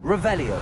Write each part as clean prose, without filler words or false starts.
Revelio.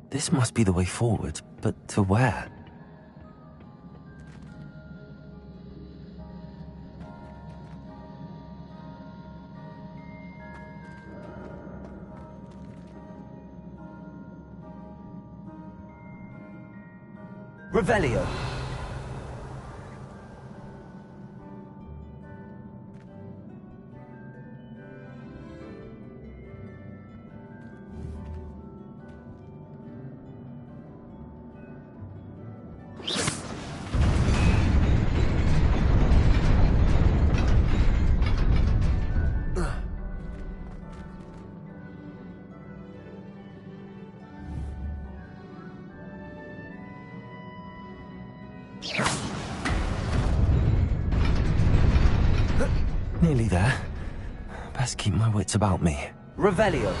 This must be the way forward, but to where? Revelio. Nearly there. Best keep my wits about me. Revelio.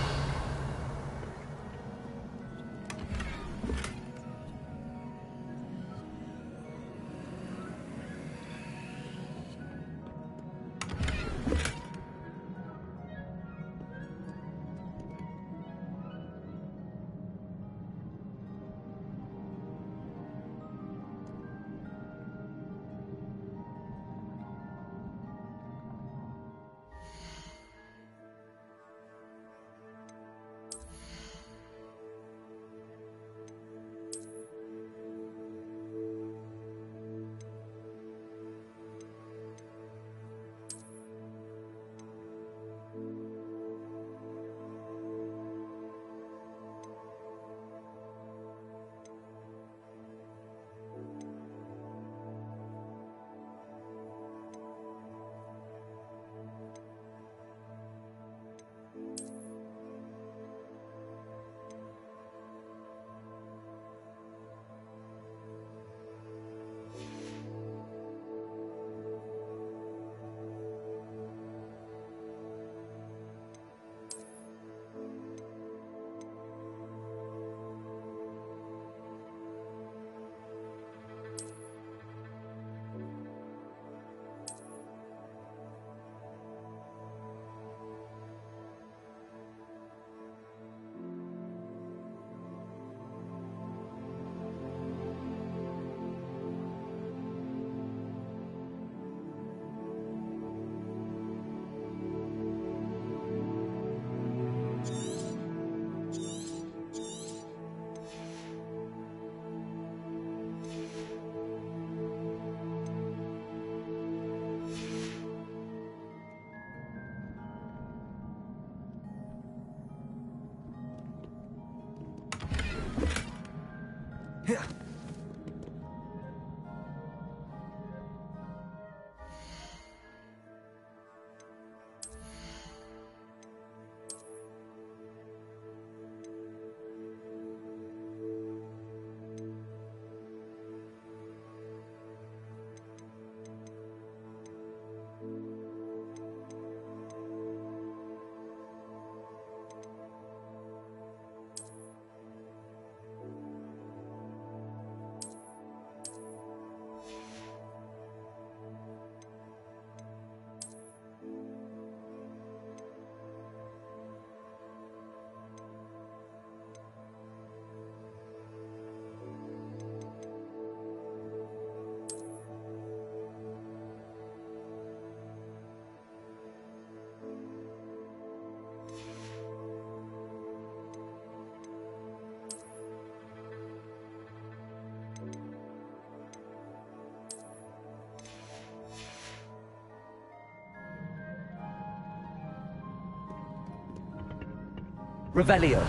Revelio.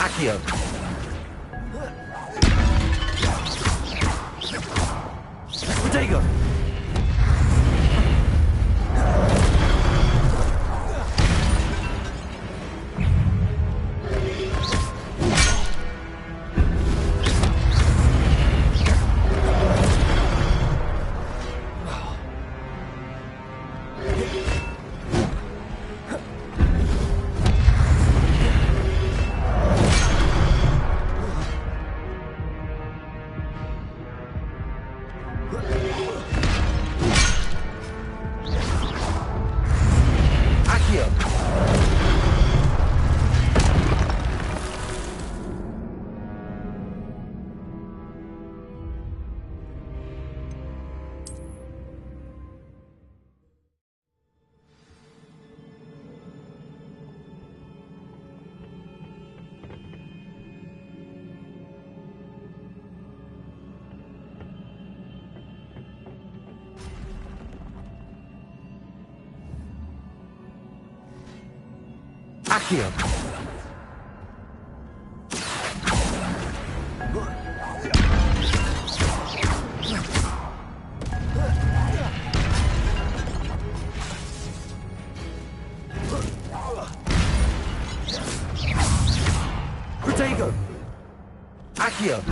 Accio. Protego. Accio. Protego. Accio.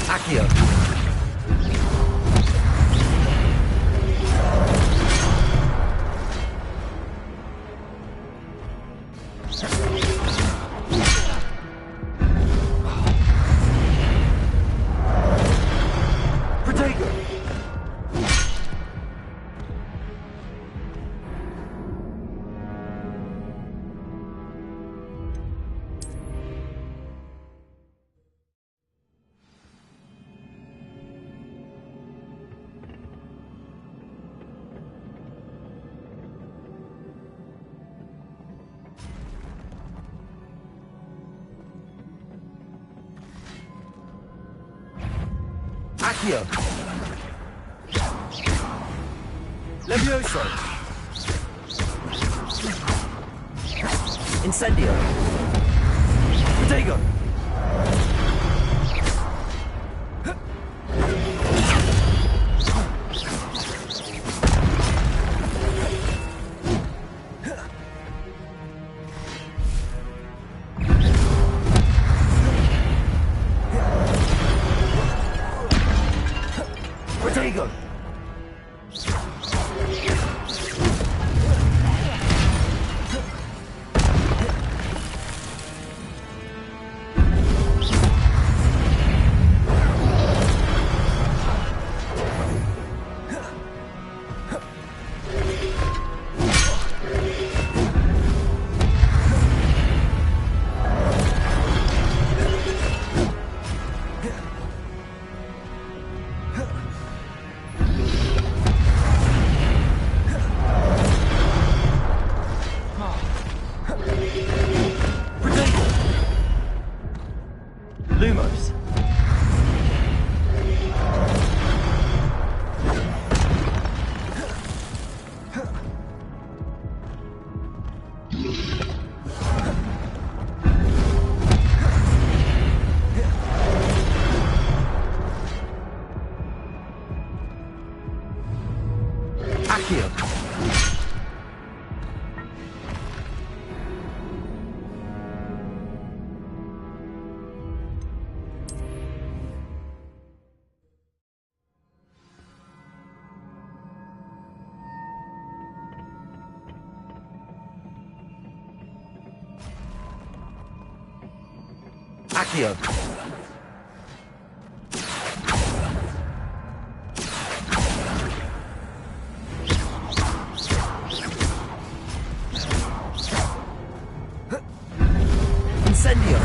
Accio. Accio. Levioso. Incendio. Protego. Protego. Lumos. Accio. Accio. Incendio.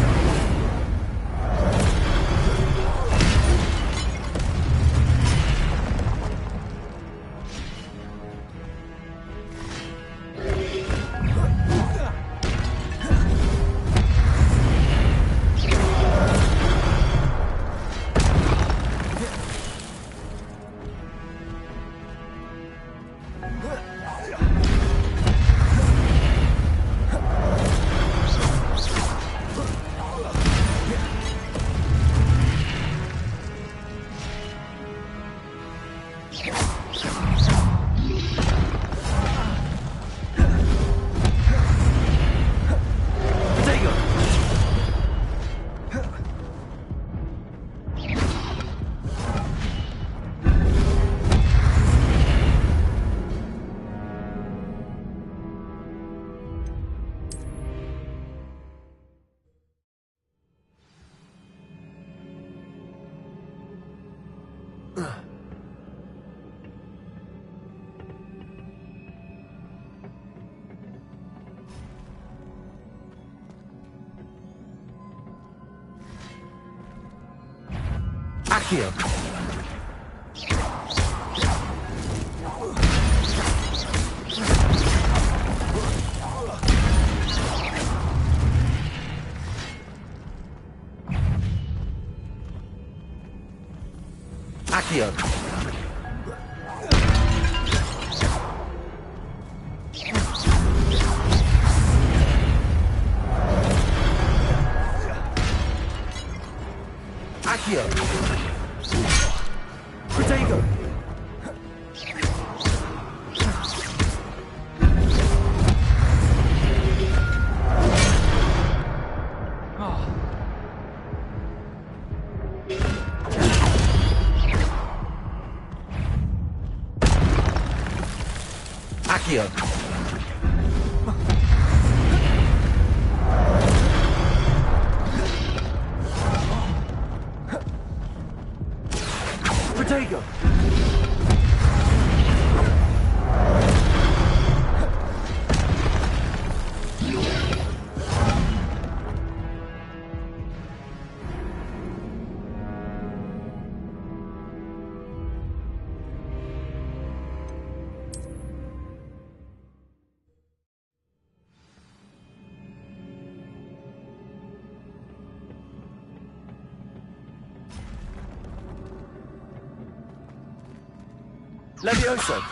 Accio. Accio. Accio. Protego. Accio. Protego. Levioso.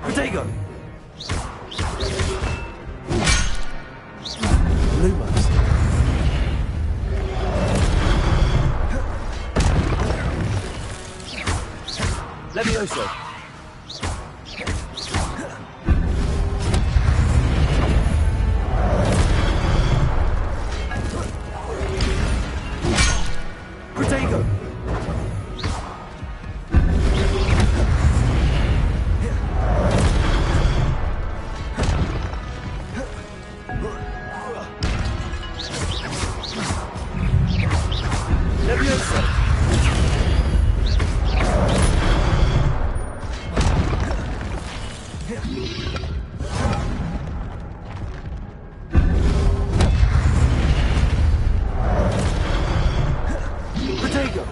Protego. Lumos. Levioso. Protego. Levioso. Protego.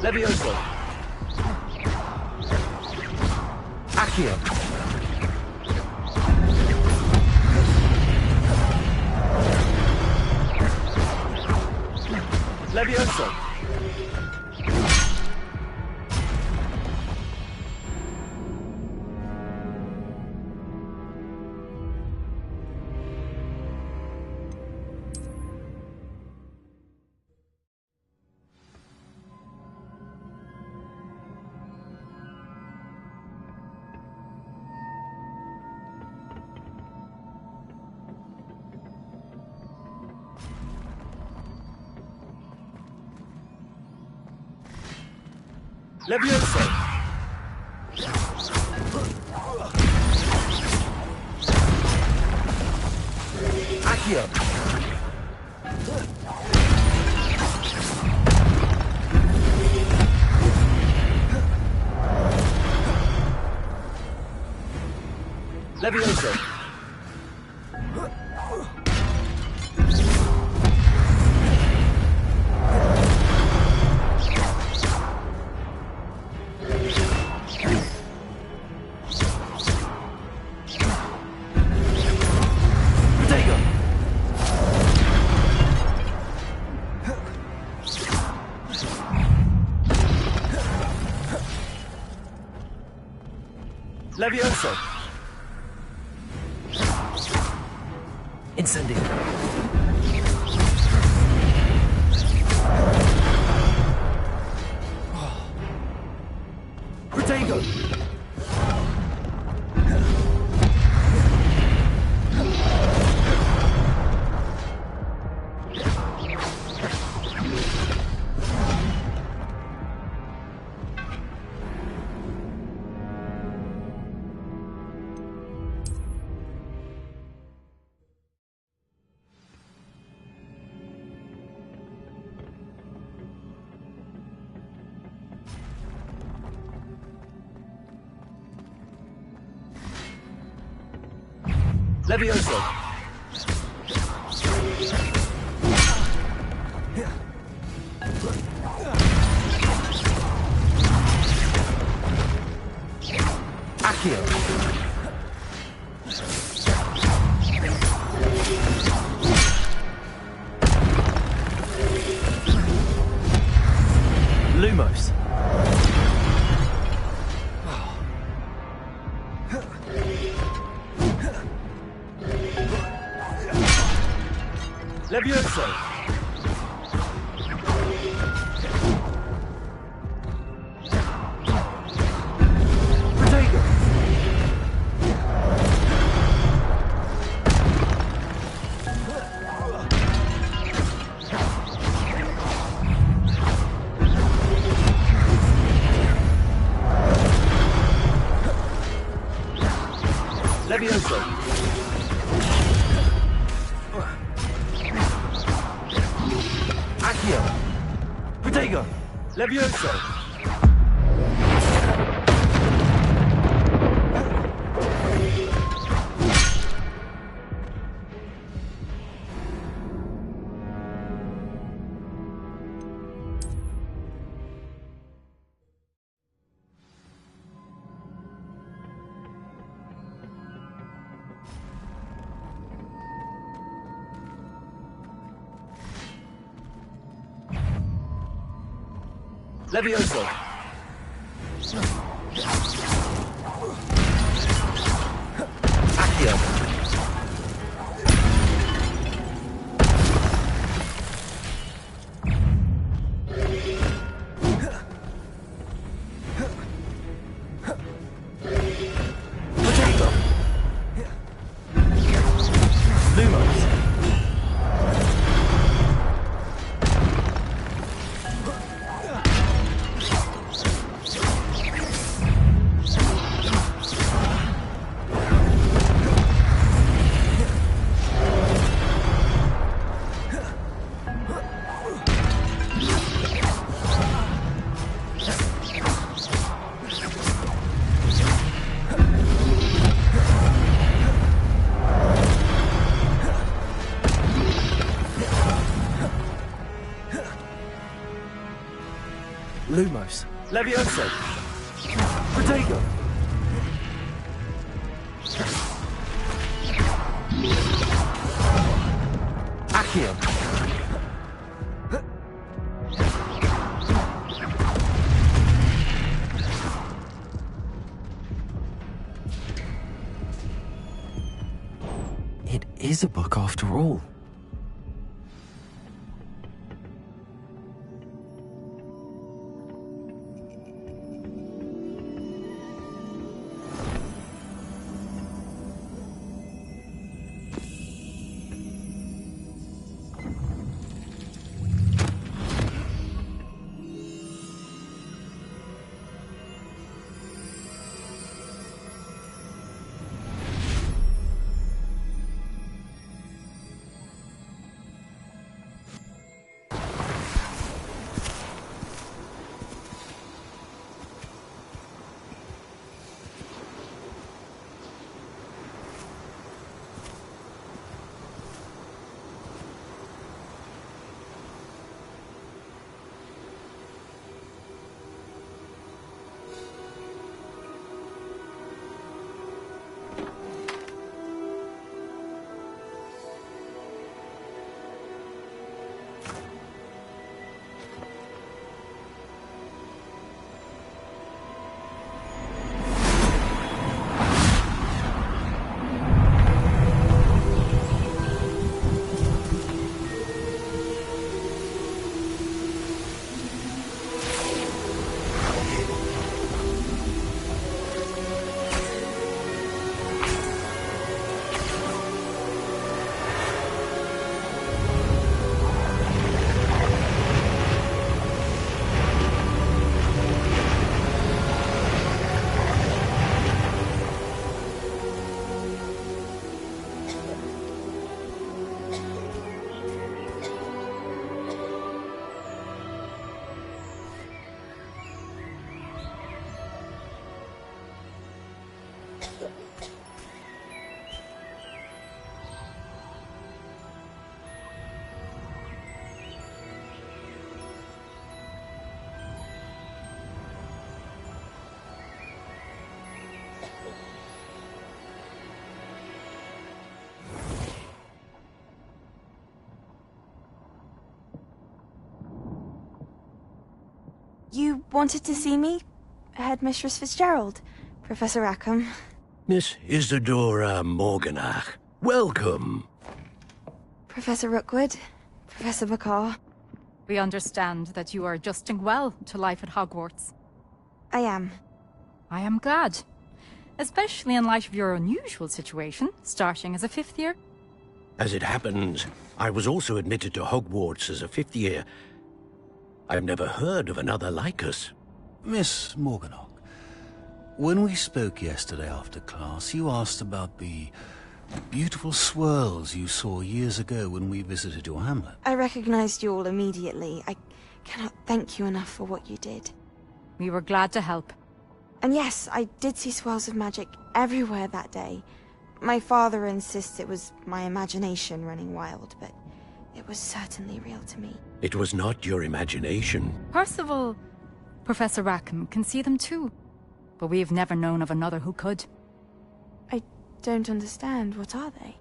Levioso. Accio. Levioso. Levioso. Accio. Levioso. Protego. Levioso. Incendio. Levioso. Accio. Lumos. Levioso. Protego. Levioso. Accio. Protego. Levioso. Levioso. Accio. Protego. Lumos. Lumos. Levioso. Protego. Accio. It is a book after all. You wanted to see me? Headmistress Fitzgerald, Professor Rackham. Miss Isadora Morganach, welcome. Professor Rookwood, Professor Bakar. We understand that you are adjusting well to life at Hogwarts. I am. I am glad. Especially in light of your unusual situation, starting as a 5th year. As it happens, I was also admitted to Hogwarts as a 5th year. I've never heard of another like us. Miss Morganach, when we spoke yesterday after class, you asked about the beautiful swirls you saw years ago when we visited your hamlet. I recognized you all immediately. I cannot thank you enough for what you did. We were glad to help. And yes, I did see swirls of magic everywhere that day. My father insists it was my imagination running wild, but it was certainly real to me. It was not your imagination. Percival, Professor Rackham can see them too. But we have never known of another who could. I don't understand. What are they?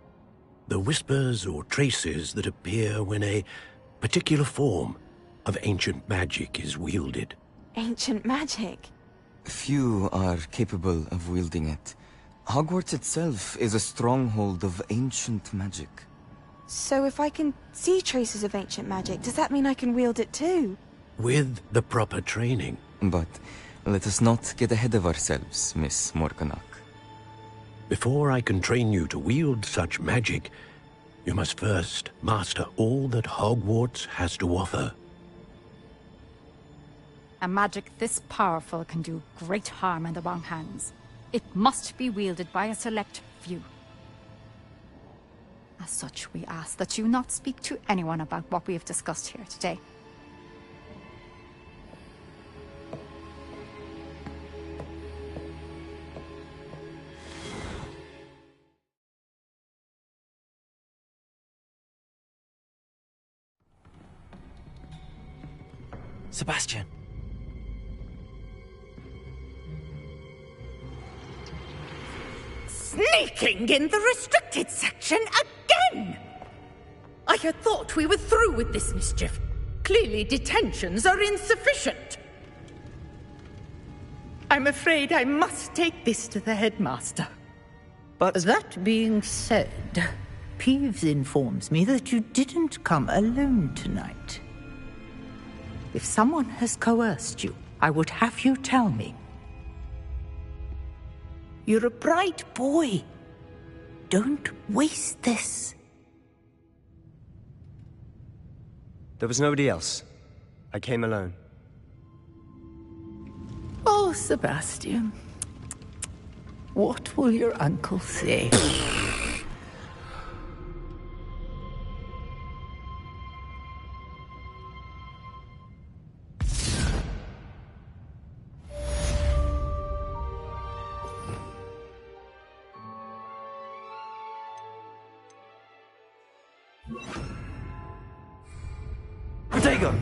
The whispers or traces that appear when a particular form of ancient magic is wielded. Ancient magic? Few are capable of wielding it. Hogwarts itself is a stronghold of ancient magic. So if I can see traces of ancient magic, does that mean I can wield it too? With the proper training. But let us not get ahead of ourselves, Miss Morganach. Before I can train you to wield such magic, you must first master all that Hogwarts has to offer. A magic this powerful can do great harm in the wrong hands. It must be wielded by a select few. As such, we ask that you not speak to anyone about what we have discussed here today. Sebastian. Sneaking in the restricted section again! I had thought we were through with this mischief. Clearly detentions are insufficient. I'm afraid I must take this to the headmaster. But That being said, Peeves informs me that you didn't come alone tonight. If someone has coerced you, I would have you tell me. You're a bright boy. Don't waste this. there was nobody else. I came alone. Oh, Sebastian. What will your uncle say? Protego!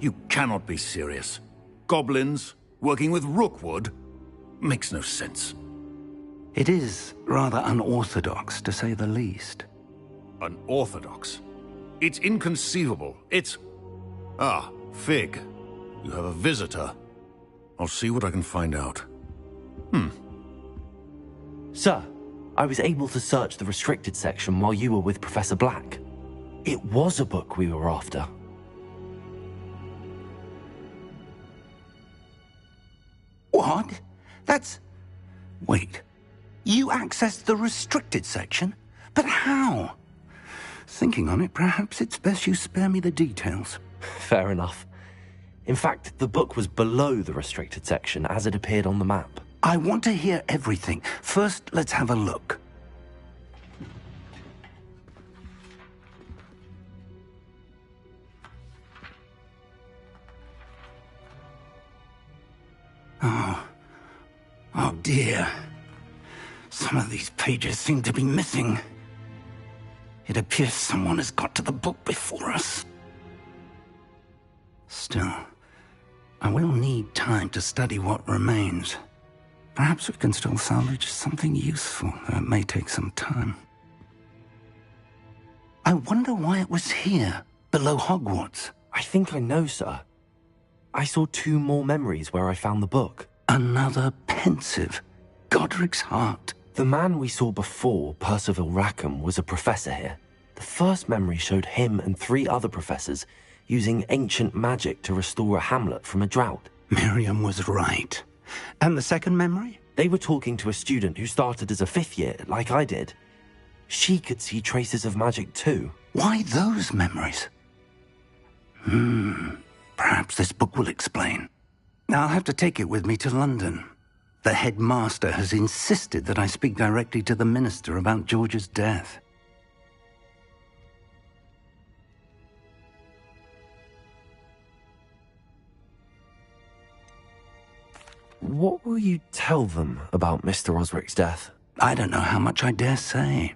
You cannot be serious. Goblins working with Rookwood? Makes no sense. It is rather unorthodox, to say the least. Unorthodox? It's inconceivable. It's... Ah, Fig. You have a visitor. I'll see what I can find out. Sir, I was able to search the restricted section while you were with Professor Black. It was a book we were after. What? That's... Wait. You accessed the restricted section? But how? Thinking on it, perhaps it's best you spare me the details. Fair enough. In fact, the book was below the restricted section as it appeared on the map. I want to hear everything. First, let's have a look. Oh dear. Some of these pages seem to be missing. It appears someone has got to the book before us. Still, I will need time to study what remains. Perhaps we can still salvage something useful, though it may take some time. I wonder why it was here, below Hogwarts. I think I know, sir. I saw 2 more memories where I found the book. Another pensive. Godric's heart. The man we saw before, Percival Rackham, was a professor here. The first memory showed him and 3 other professors using ancient magic to restore a hamlet from a drought. Miriam was right. And the second memory? They were talking to a student who started as a 5th year, like I did. She could see traces of magic too. Why those memories? Perhaps this book will explain. I'll have to take it with me to London. The headmaster has insisted that I speak directly to the minister about George's death. What will you tell them about Mr. Osric's death? I don't know how much I dare say.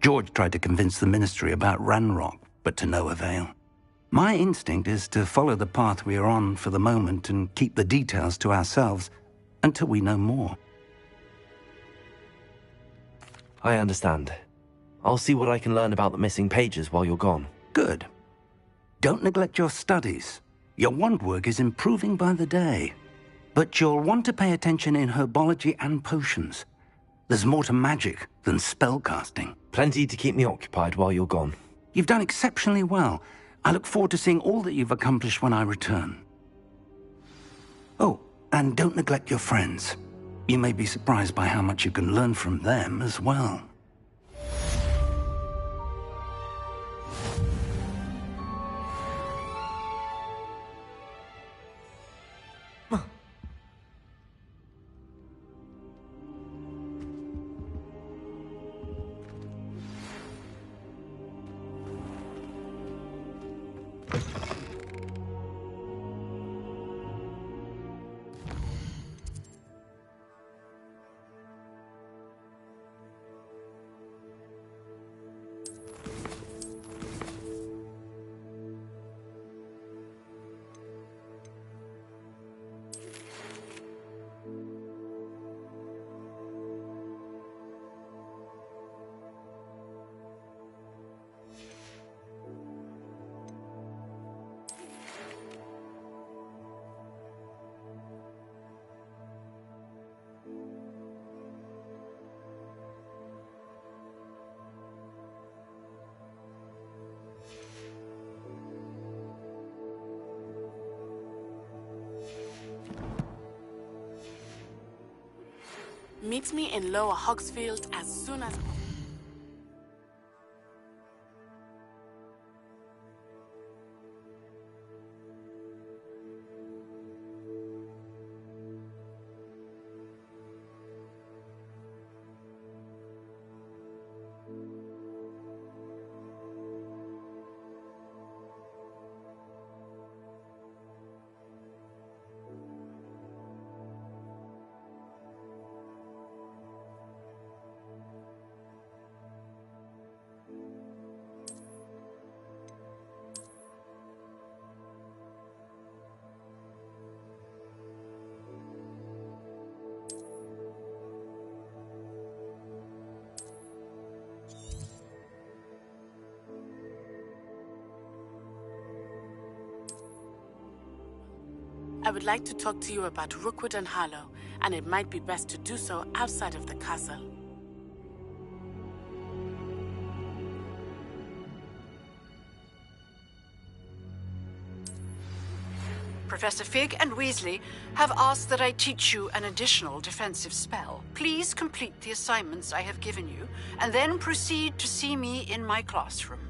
George tried to convince the ministry about Ranrock, but to no avail. My instinct is to follow the path we are on for the moment and keep the details to ourselves until we know more. I understand. I'll see what I can learn about the missing pages while you're gone. Good. Don't neglect your studies. Your wand work is improving by the day. But you'll want to pay attention in herbology and potions. There's more to magic than spellcasting. Plenty to keep me occupied while you're gone. You've done exceptionally well. I look forward to seeing all that you've accomplished when I return. Oh, and don't neglect your friends. You may be surprised by how much you can learn from them as well. Meet me in Lower Hogsfield as soon as possible. I would like to talk to you about Rookwood and Harlow, and it might be best to do so outside of the castle. Professor Fig and Weasley have asked that I teach you an additional defensive spell. Please complete the assignments I have given you, and then proceed to see me in my classroom.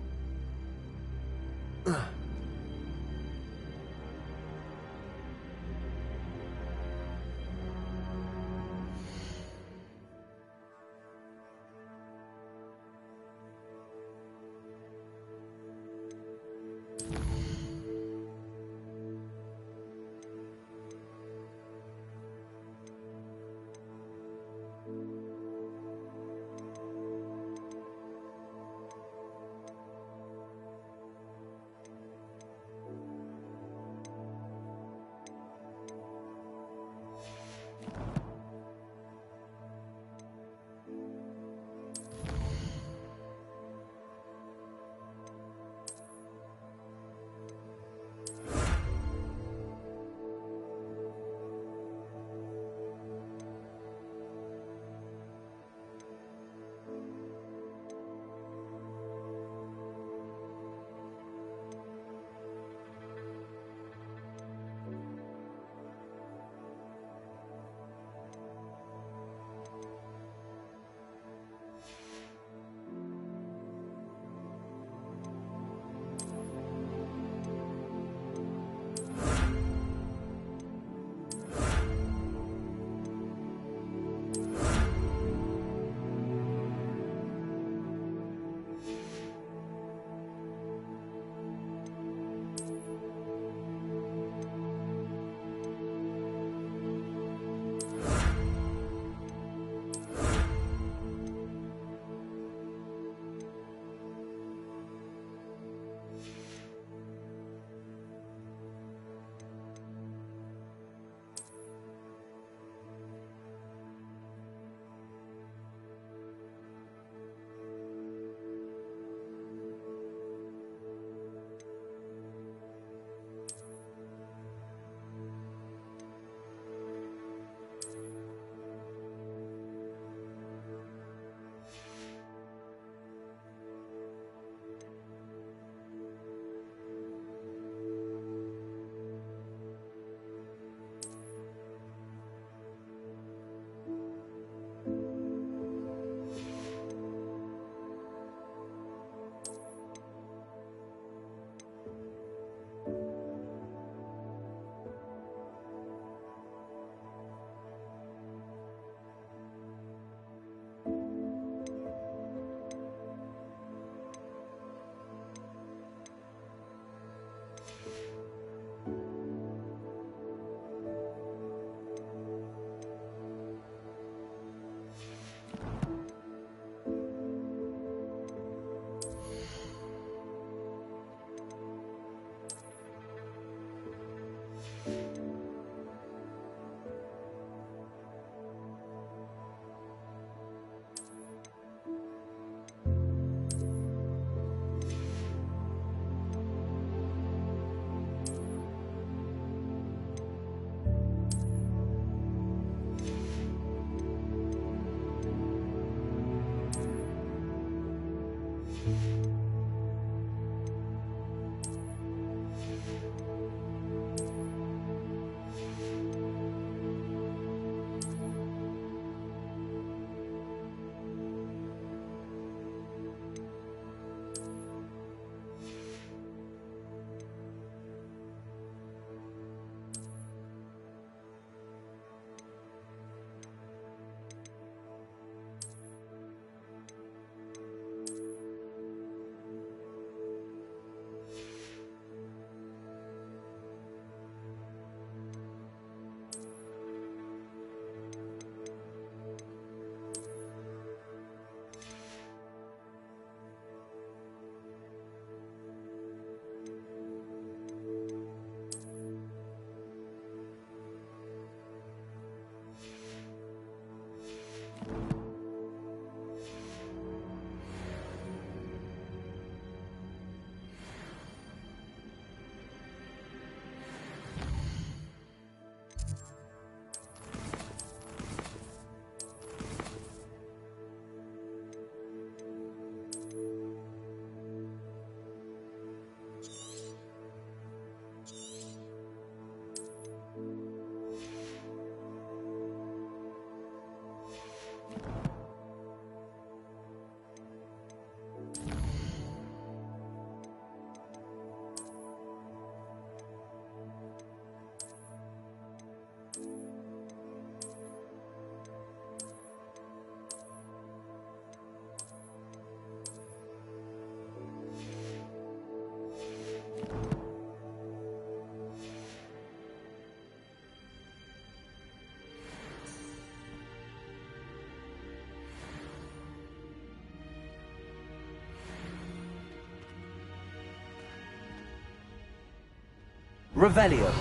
Revelio.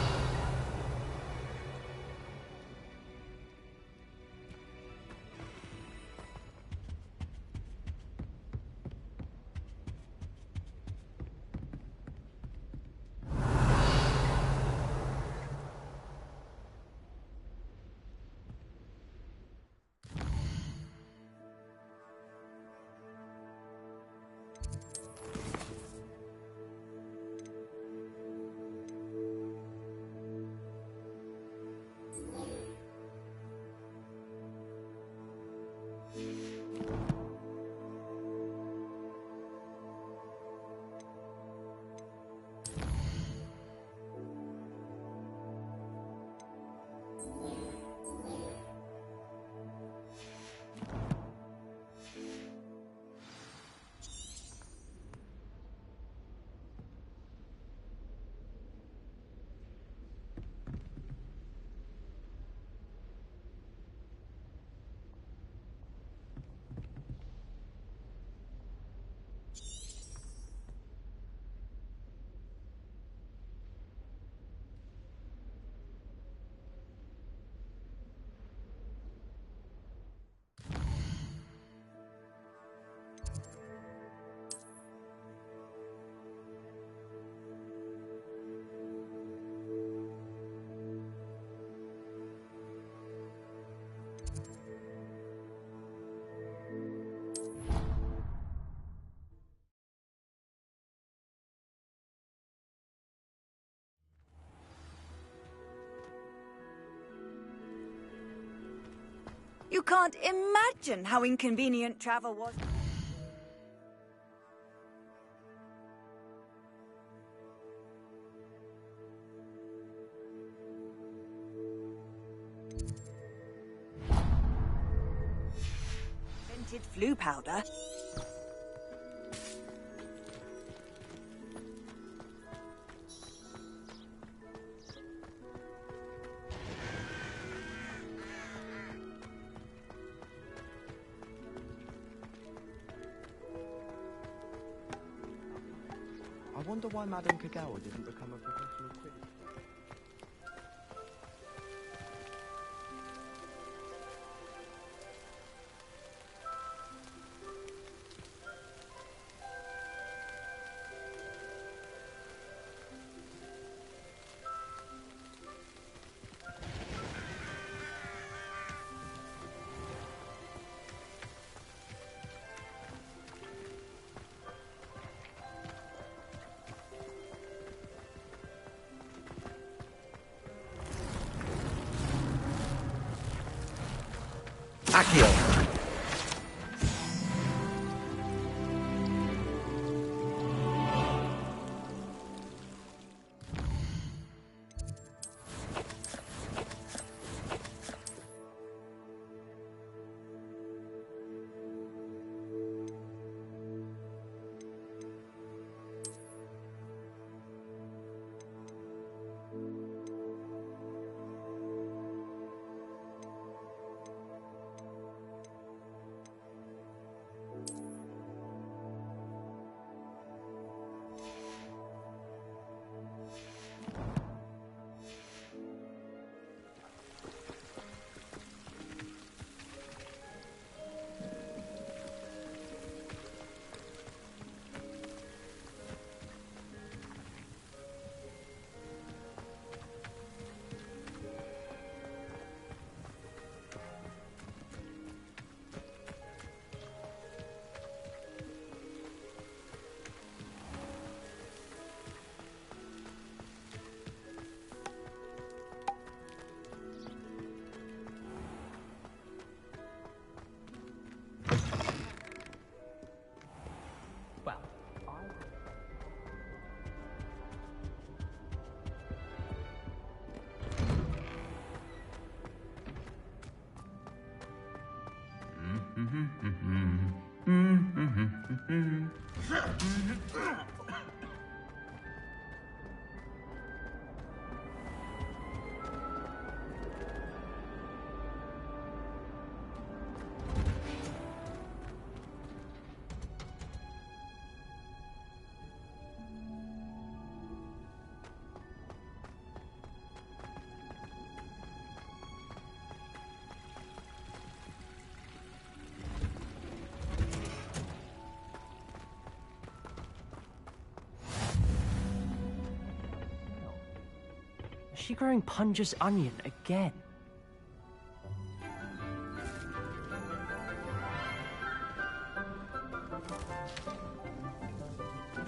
You can't imagine how inconvenient travel was. Invented flu powder. I wonder why Madame Kagawa didn't become a professional critic. Accio. she growing Punja's onion again?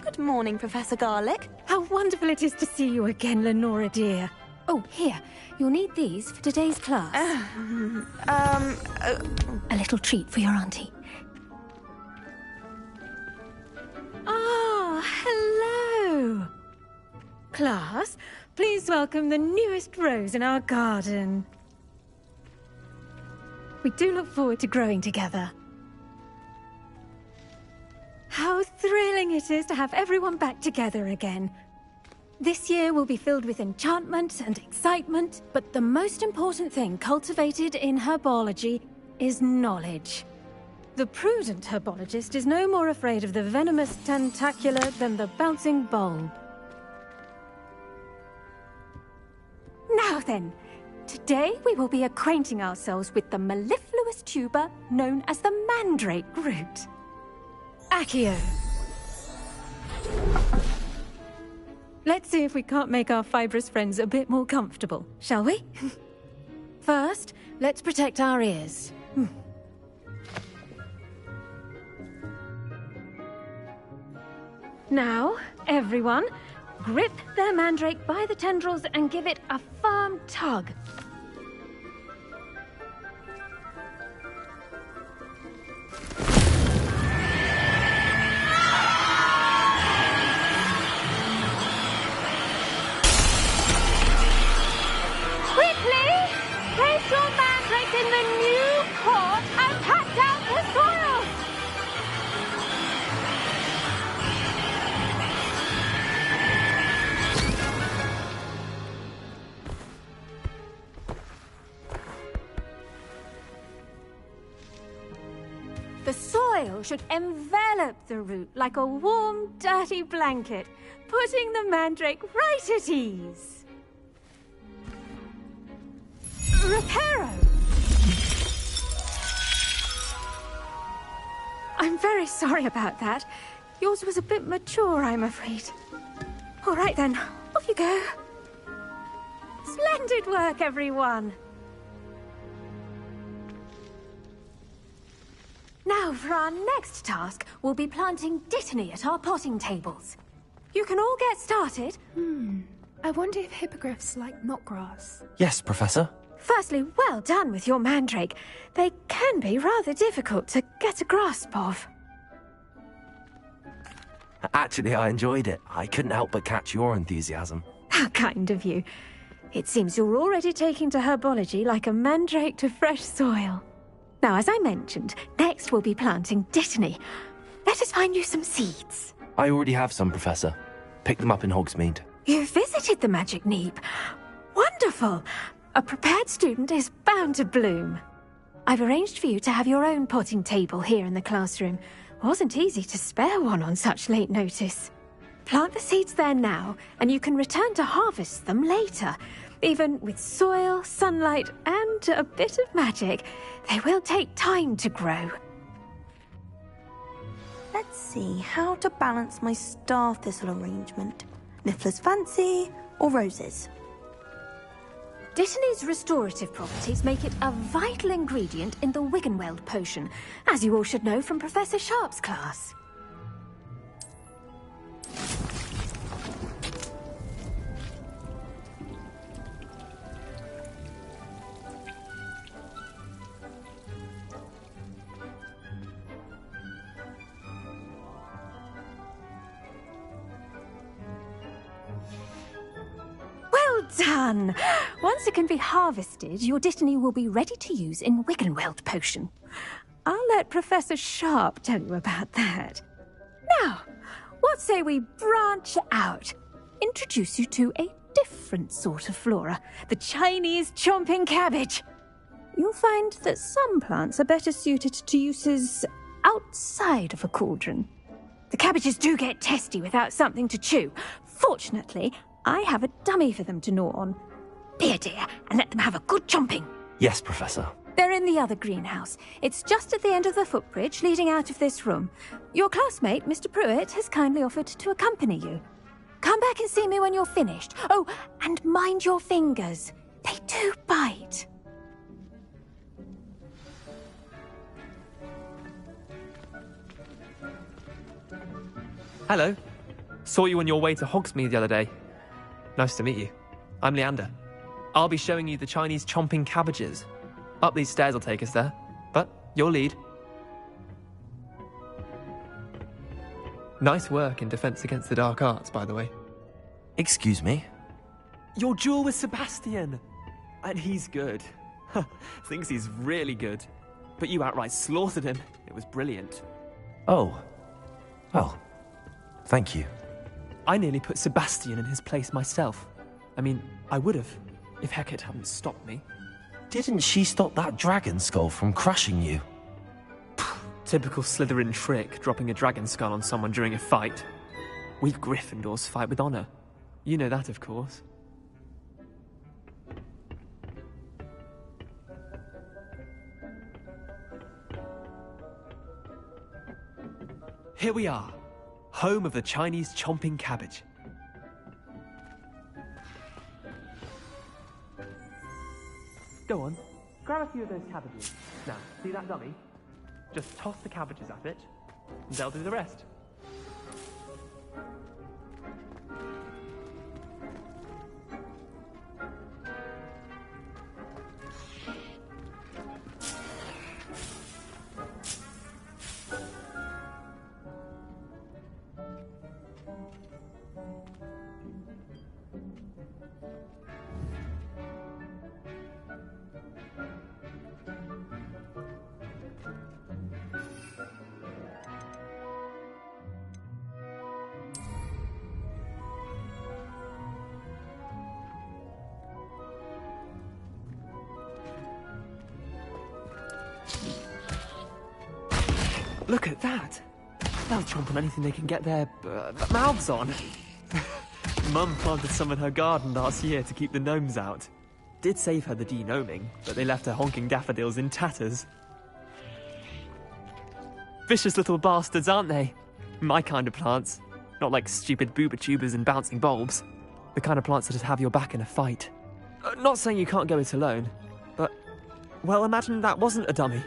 Good morning, Professor Garlic. How wonderful it is to see you again, Lenora dear. Oh, here. You'll need these for today's class. A little treat for your auntie. Ah, hello. Class, please welcome the newest rose in our garden. We do look forward to growing together. How thrilling it is to have everyone back together again. This year will be filled with enchantment and excitement, but the most important thing cultivated in herbology is knowledge. The prudent herbologist is no more afraid of the venomous tentacula than the bouncing bulb. Now then, today we will be acquainting ourselves with the mellifluous tuber known as the mandrake root. Accio. Let's see if we can't make our fibrous friends a bit more comfortable, shall we? First, let's protect our ears. Now, everyone, grip their mandrake by the tendrils and give it a firm tug. Quickly, place your mandrake in the new pot and pat down the soil. The soil should envelop the root like a warm, dirty blanket, putting the mandrake right at ease. Reparo! I'm very sorry about that. Yours was a bit mature, I'm afraid. All right then, off you go. Splendid work, everyone! Now, for our next task, we'll be planting dittany at our potting tables. You can all get started. I wonder if hippogriffs like knotgrass. Yes, Professor. Firstly, well done with your mandrake. They can be rather difficult to get a grasp of. Actually, I enjoyed it. I couldn't help but catch your enthusiasm. How kind of you. It seems you're already taking to herbology like a mandrake to fresh soil. Now, as I mentioned, next we'll be planting dittany. Let us find you some seeds. I already have some, Professor. Picked them up in Hogsmeade. You visited the Magic Neep. Wonderful! A prepared student is bound to bloom. I've arranged for you to have your own potting table here in the classroom. Wasn't easy to spare one on such late notice. Plant the seeds there now, and you can return to harvest them later. Even with soil, sunlight, and a bit of magic, they will take time to grow. Let's see how to balance my star thistle arrangement. Niffler's fancy or roses? Dittany's restorative properties make it a vital ingredient in the Wiggenweld potion, as you all should know from Professor Sharp's class. Well done! Once it can be harvested, your dittany will be ready to use in Wiggenweld potion. I'll let Professor Sharp tell you about that. Now, what say we branch out? Introduce you to a different sort of flora, the Chinese chomping cabbage. You'll find that some plants are better suited to uses outside of a cauldron. The cabbages do get testy without something to chew. Fortunately, I have a dummy for them to gnaw on. Be a dear and let them have a good chomping. Yes, Professor. They're in the other greenhouse. It's just at the end of the footbridge leading out of this room. Your classmate, Mr. Pruitt, has kindly offered to accompany you. Come back back and see me when you're finished. Oh, and mind your fingers. They do bite. Hello. Saw you on your way to Hogsmeade the other day. Nice to meet you. I'm Leander. I'll be showing you the Chinese chomping cabbages. Up these stairs will take us there, but your lead. Nice work in Defense Against the Dark Arts, by the way. Excuse me? Your duel with Sebastian! And he's good. Thinks he's really good. But you outright slaughtered him. It was brilliant. Oh. Well, thank you. I nearly put Sebastian in his place myself. I mean, I would have, if Hecate hadn't stopped me. Didn't she stop that dragon skull from crushing you? Typical Slytherin trick, dropping a dragon skull on someone during a fight. We Gryffindors fight with honor. You know that, of course. Here we are, home of the Chinese chomping cabbage. Go on, grab a few of those cabbages. Now, see that dummy? Just toss the cabbages at it, and they'll do the rest. Look at that! They'll chomp on anything they can get their mouths on. Mum planted some in her garden last year to keep the gnomes out. Did save her the de-gnoming, but they left her honking daffodils in tatters. Vicious little bastards, aren't they? My kind of plants. Not like stupid booba tubers and bouncing bulbs. The kind of plants that'd have your back in a fight. Not saying you can't go it alone, but... well, imagine that wasn't a dummy.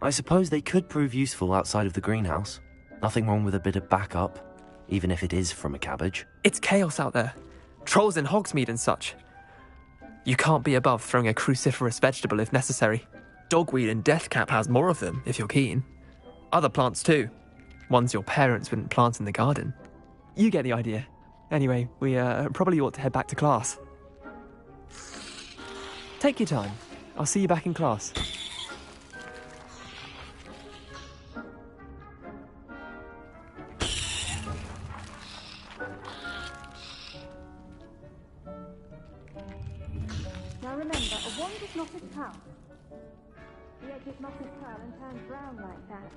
I suppose they could prove useful outside of the greenhouse. Nothing wrong with a bit of backup, even if it is from a cabbage. It's chaos out there. Trolls in Hogsmeade and such. You can't be above throwing a cruciferous vegetable if necessary. Dogweed and deathcap has more of them, if you're keen. Other plants too. Ones your parents wouldn't plant in the garden. You get the idea. Anyway, we probably ought to head back to class. Take your time. I'll see you back in class. Now remember, a wand is not a towel. The edges mustn't curl and turn brown like that.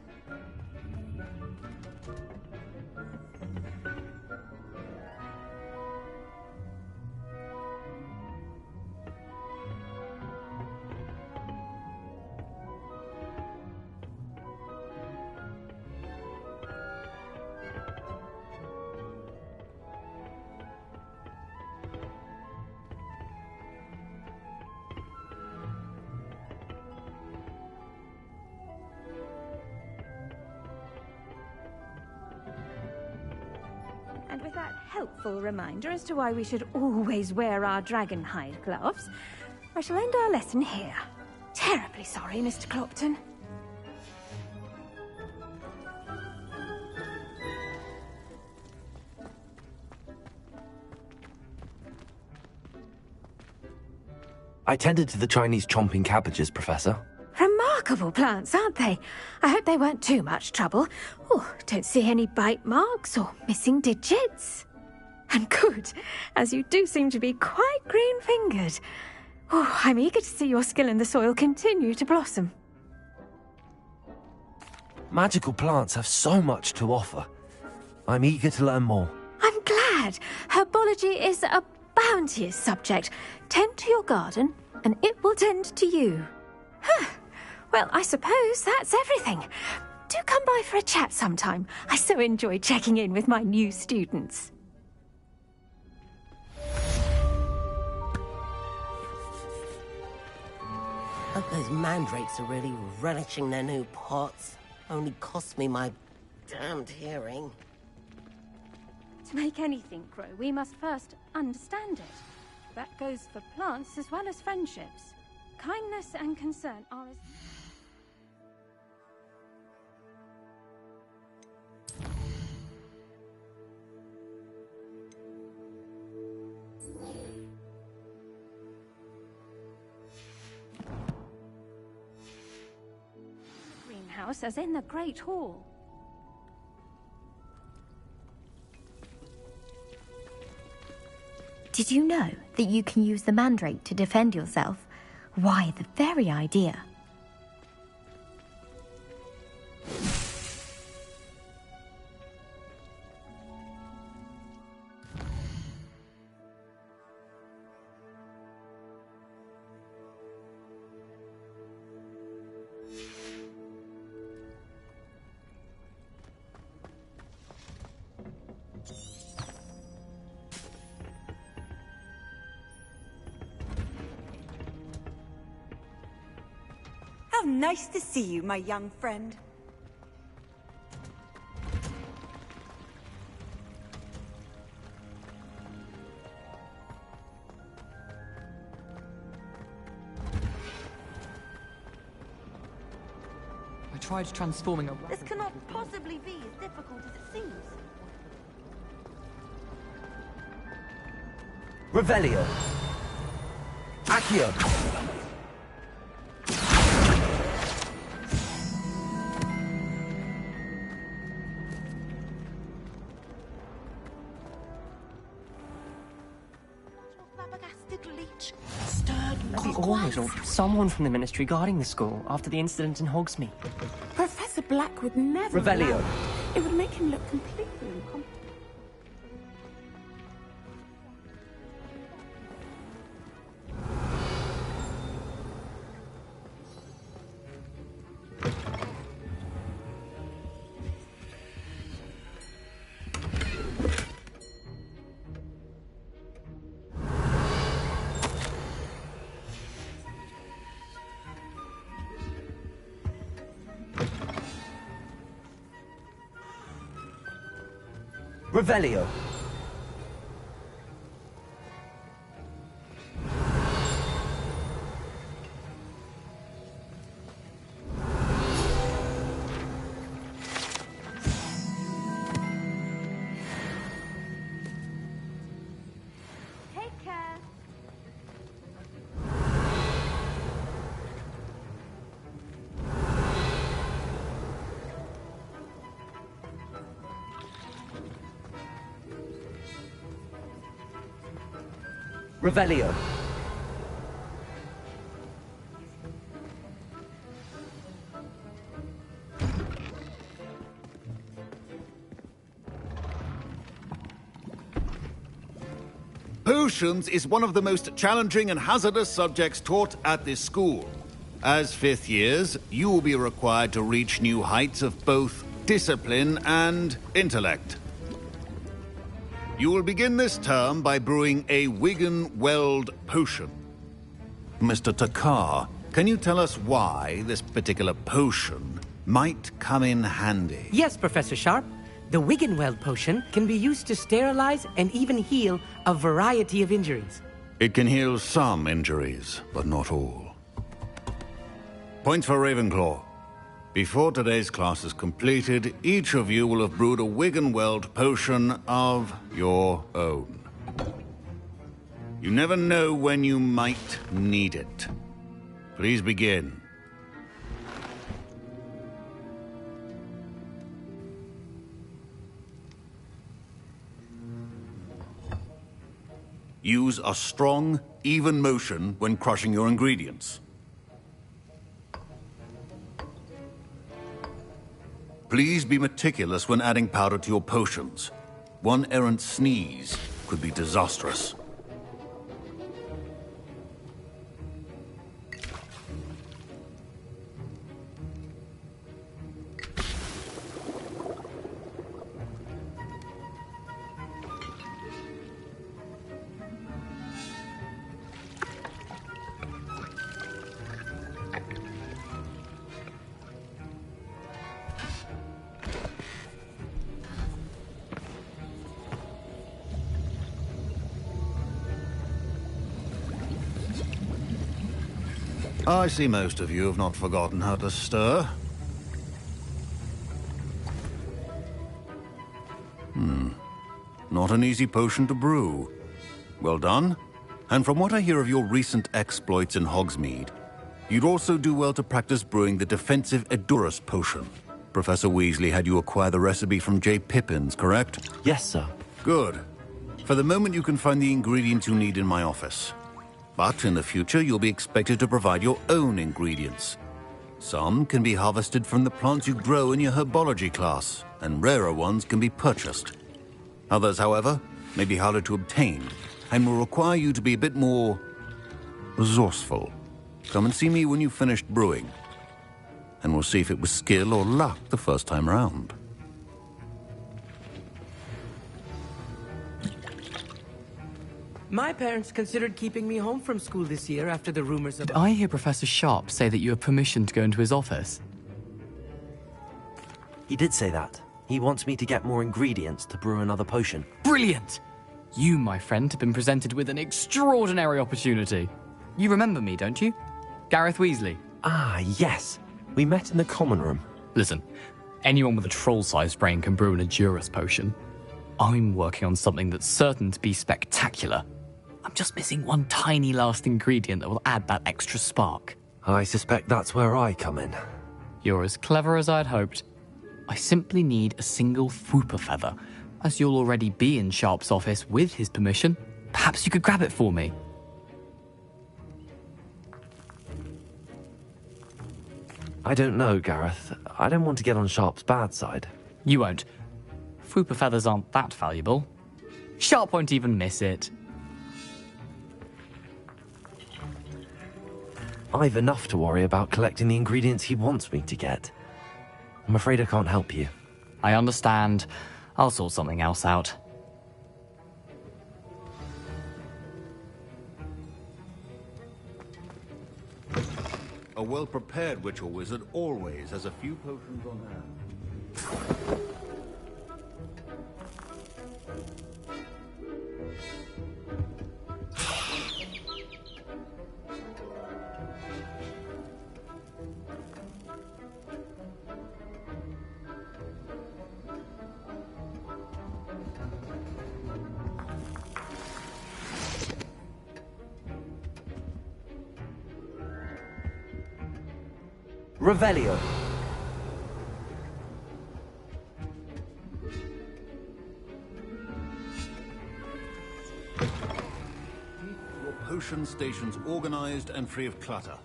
And with that helpful reminder as to why we should always wear our dragon hide gloves, I shall end our lesson here. Terribly sorry, Mr. Clopton. I tended to the Chinese chomping cabbages, Professor. Remarkable plants, aren't they? I hope they weren't too much trouble. Oh, don't see any bite marks or missing digits. And good, as you do seem to be quite green-fingered. Oh, I'm eager to see your skill in the soil continue to blossom. Magical plants have so much to offer. I'm eager to learn more. I'm glad. Herbology is a bounteous subject. Tend to your garden, and it will tend to you. Huh. Well, I suppose that's everything. do come by for a chat sometime. I so enjoy checking in with my new students. Hope those mandrakes are really relishing their new pots. Only cost me my damned hearing. To make anything grow, we must first understand it. That goes for plants as well as friendships. Kindness and concern are as... greenhouse as in the Great Hall. Did you know that you can use the mandrake to defend yourself? Why, the very idea. How nice to see you, my young friend. I tried transforming a... This cannot possibly be as difficult as it seems. Revelio. Accio. Maybe Ormond or someone from the Ministry guarding the school after the incident in Hogsmeade. Professor Black would never Revelio. allow it. It would make him look completely incompetent. Revelio. Take care. Revelio. Potions is one of the most challenging and hazardous subjects taught at this school. As fifth years, you will be required to reach new heights of both discipline and intellect. You will begin this term by brewing a Wigan-Weld potion. Mr. Takar, can you tell us why this particular potion might come in handy? Yes, Professor Sharp. The Wigan-Weld potion can be used to sterilize and even heal a variety of injuries. It can heal some injuries, but not all. Point for Ravenclaw. Before today's class is completed, each of you will have brewed a Wigan-Weld potion of your own. You never know when you might need it. Please begin. Use a strong, even motion when crushing your ingredients. Please be meticulous when adding powder to your potions. One errant sneeze could be disastrous. I see most of you have not forgotten how to stir. Not an easy potion to brew. Well done. And from what I hear of your recent exploits in Hogsmeade, you'd also do well to practice brewing the defensive Edurus potion. Professor Weasley had you acquire the recipe from J. Pippin's, correct? Yes, sir. Good. For the moment, you can find the ingredients you need in my office. But in the future, you'll be expected to provide your own ingredients. Some can be harvested from the plants you grow in your herbology class, and rarer ones can be purchased. Others, however, may be harder to obtain, and will require you to be a bit more resourceful. Come and see me when you've finished brewing, and we'll see if it was skill or luck the first time round. My parents considered keeping me home from school this year after the rumors of... Did I hear Professor Sharp say that you have permission to go into his office? He did say that. He wants me to get more ingredients to brew another potion. Brilliant! You, my friend, have been presented with an extraordinary opportunity. You remember me, don't you? Gareth Weasley. Ah, yes. We met in the common room. Listen, anyone with a troll-sized brain can brew an Edurus potion. I'm working on something that's certain to be spectacular. I'm just missing one tiny last ingredient that will add that extra spark. I suspect that's where I come in. You're as clever as I'd hoped. I simply need a single Fwooper feather. As you'll already be in Sharp's office with his permission, perhaps you could grab it for me. I don't know, Gareth. I don't want to get on Sharp's bad side. You won't. Fwooper feathers aren't that valuable. Sharp won't even miss it. I've enough to worry about collecting the ingredients he wants me to get. I'm afraid I can't help you. I understand. I'll sort something else out. A well-prepared ritual wizard always has a few potions on hand. Revelio. Your potion stations organized and free of clutter.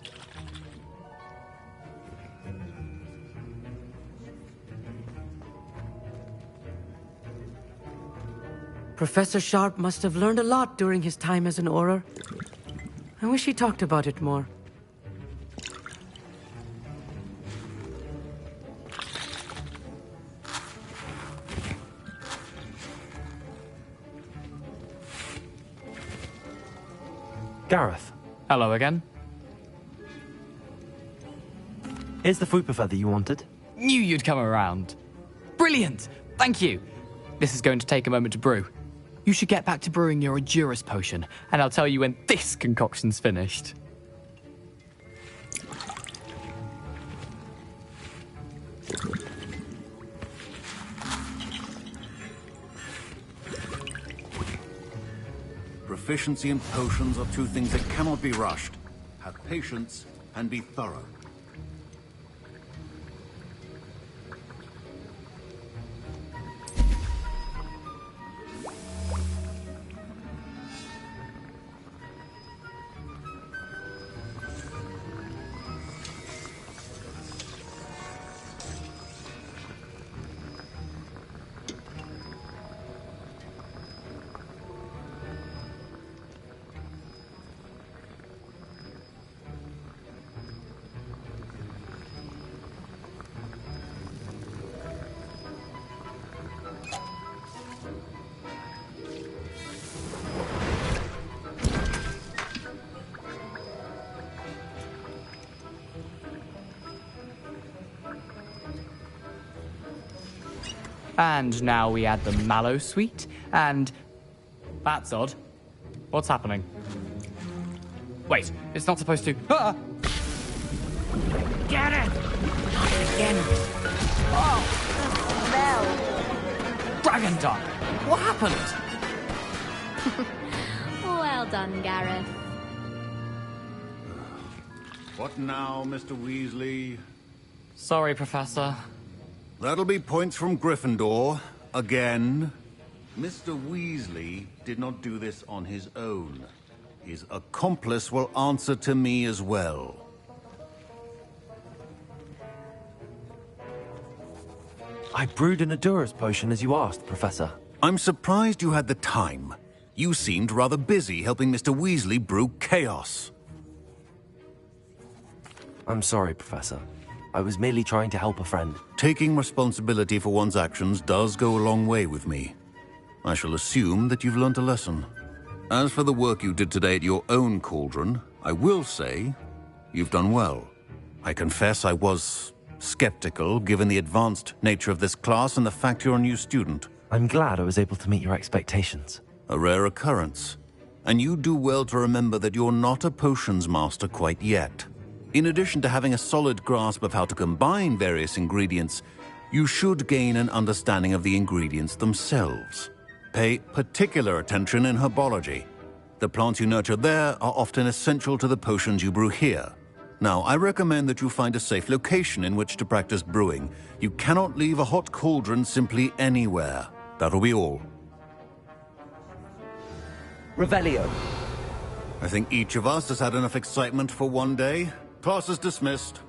Professor Sharp must have learned a lot during his time as an Auror. I wish he talked about it more. Gareth. Hello again. Here's the Fwooper feather you wanted. Knew you'd come around. Brilliant! Thank you. This is going to take a moment to brew. You should get back to brewing your Edurus potion, and I'll tell you when this concoction's finished. Proficiency in potions are two things that cannot be rushed. Have patience and be thorough. And now we add the mallow sweet, and... That's odd. What's happening? Wait, it's not supposed to... Ah! Gareth! Again! Oh, the smell! Dragon Duck! What happened? Well done, Gareth. What now, Mr. Weasley? Sorry, Professor. That'll be points from Gryffindor. Again. Mr. Weasley did not do this on his own. His accomplice will answer to me as well. I brewed an Adurus potion as you asked, Professor. I'm surprised you had the time. You seemed rather busy helping Mr. Weasley brew chaos. I'm sorry, Professor. I was merely trying to help a friend. Taking responsibility for one's actions does go a long way with me. I shall assume that you've learnt a lesson. As for the work you did today at your own cauldron, I will say you've done well. I confess I was skeptical, given the advanced nature of this class and the fact you're a new student. I'm glad I was able to meet your expectations. A rare occurrence. And you do well to remember that you're not a potions master quite yet. In addition to having a solid grasp of how to combine various ingredients, you should gain an understanding of the ingredients themselves. Pay particular attention in herbology. The plants you nurture there are often essential to the potions you brew here. Now, I recommend that you find a safe location in which to practice brewing. You cannot leave a hot cauldron simply anywhere. That'll be all. Revelio. I think each of us has had enough excitement for one day. Class is dismissed.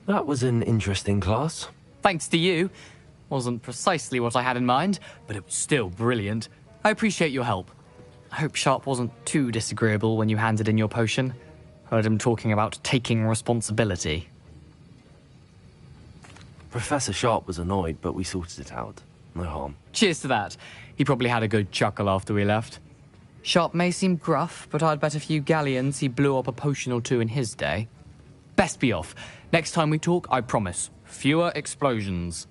That was an interesting class. Thanks to you. Wasn't precisely what I had in mind, but it was still brilliant. I appreciate your help. I hope Sharp wasn't too disagreeable when you handed in your potion. Heard him talking about taking responsibility. Professor Sharp was annoyed, but we sorted it out. No harm. Cheers to that. He probably had a good chuckle after we left. Sharp may seem gruff, but I'd bet a few galleons he blew up a potion or two in his day. Best be off. Next time we talk, I promise. Fewer explosions.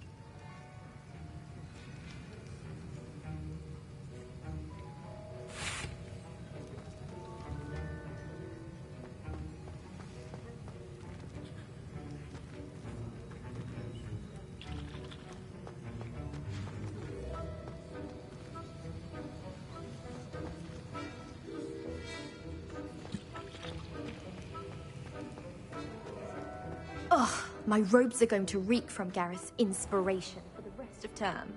Ugh, my robes are going to reek from Gareth's inspiration for the rest of term.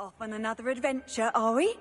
Off on another adventure, are we?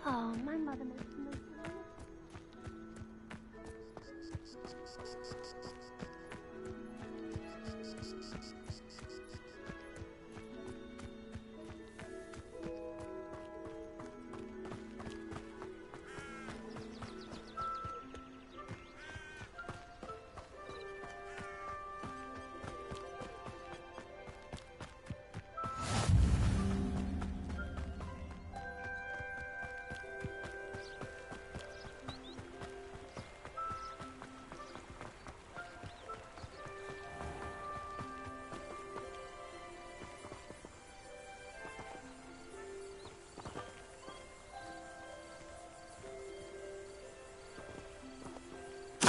Oh, my mother makes the most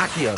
Accio!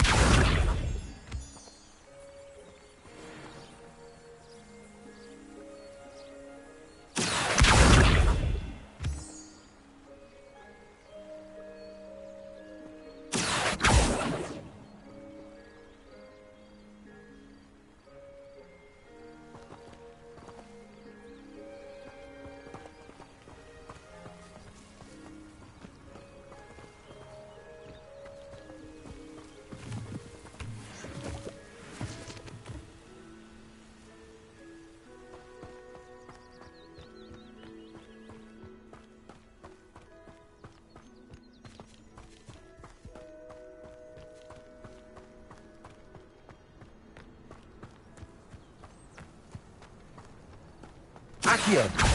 Accio!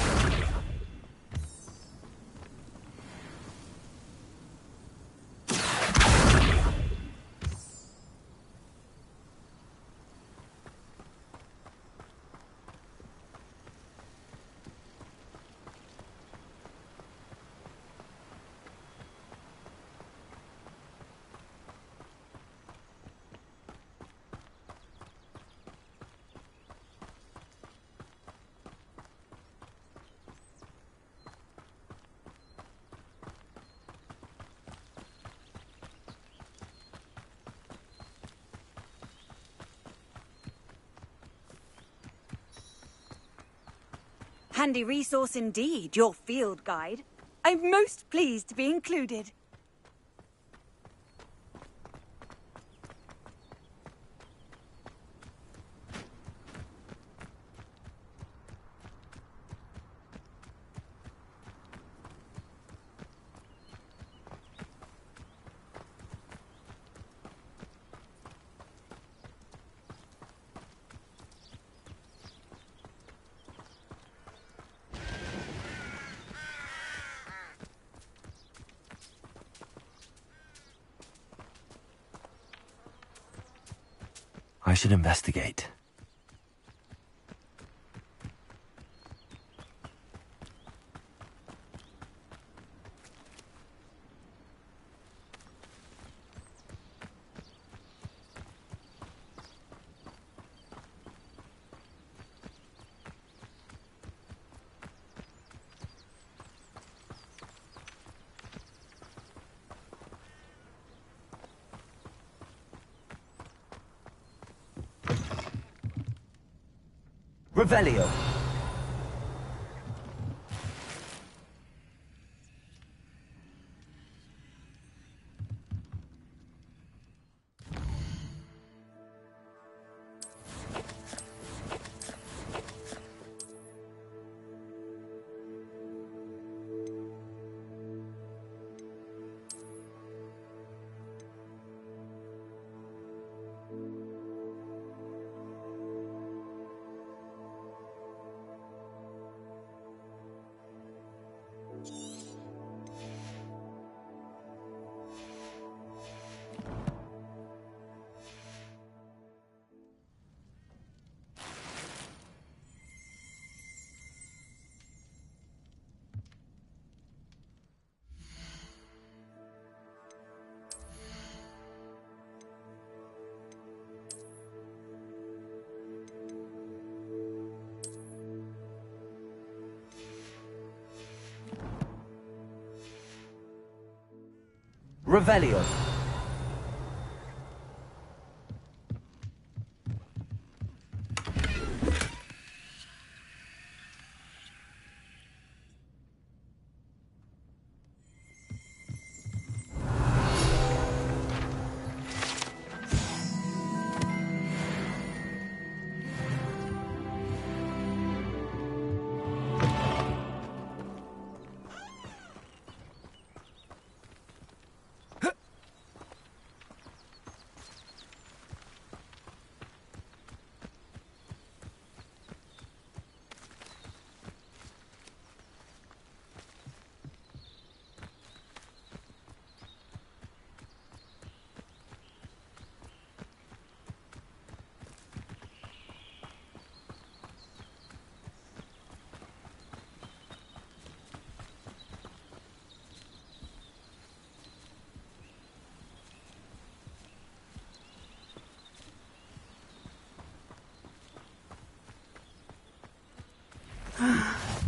Handy resource indeed, your field guide. I'm most pleased to be included. I should investigate. Revelio. Revelio.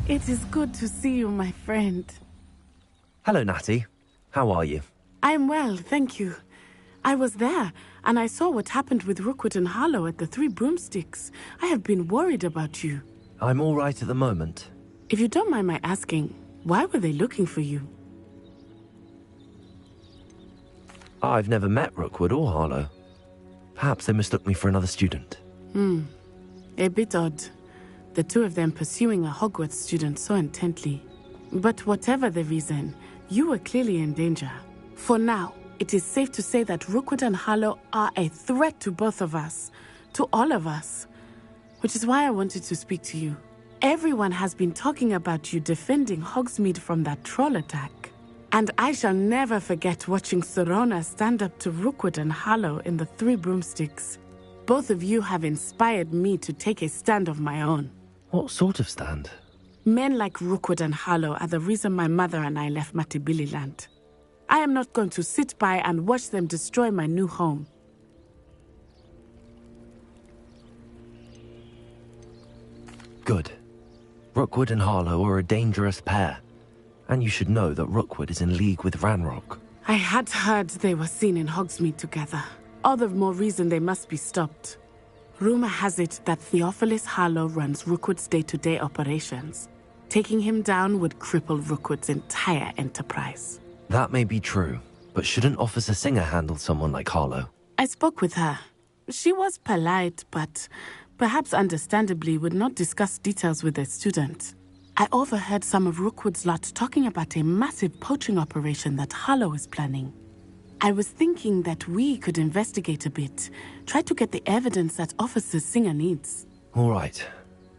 It is good to see you, my friend. Hello, Natty. How are you? I'm well, thank you. I was there, and I saw what happened with Rookwood and Harlow at the Three Broomsticks. I have been worried about you. I'm all right at the moment. If you don't mind my asking, why were they looking for you? I've never met Rookwood or Harlow. Perhaps they mistook me for another student. A bit odd. The two of them pursuing a Hogwarts student so intently. But whatever the reason, you were clearly in danger. For now, it is safe to say that Rookwood and Harlow are a threat to both of us, to all of us. Which is why I wanted to speak to you. Everyone has been talking about you defending Hogsmeade from that troll attack. And I shall never forget watching Sorona stand up to Rookwood and Harlow in the Three Broomsticks. Both of you have inspired me to take a stand of my own. What sort of stand? Men like Rookwood and Harlow are the reason my mother and I left Matibili land. I am not going to sit by and watch them destroy my new home. Good. Rookwood and Harlow are a dangerous pair. And you should know that Rookwood is in league with Ranrock. I had heard they were seen in Hogsmeade together. All the more reason they must be stopped. Rumor has it that Theophilus Harlow runs Rookwood's day-to-day operations. Taking him down would cripple Rookwood's entire enterprise. That may be true, but shouldn't Officer Singer handle someone like Harlow? I spoke with her. She was polite, but perhaps understandably would not discuss details with a student. I overheard some of Rookwood's lot talking about a massive poaching operation that Harlow is planning. I was thinking that we could investigate a bit, try to get the evidence that Officer Singer needs. All right,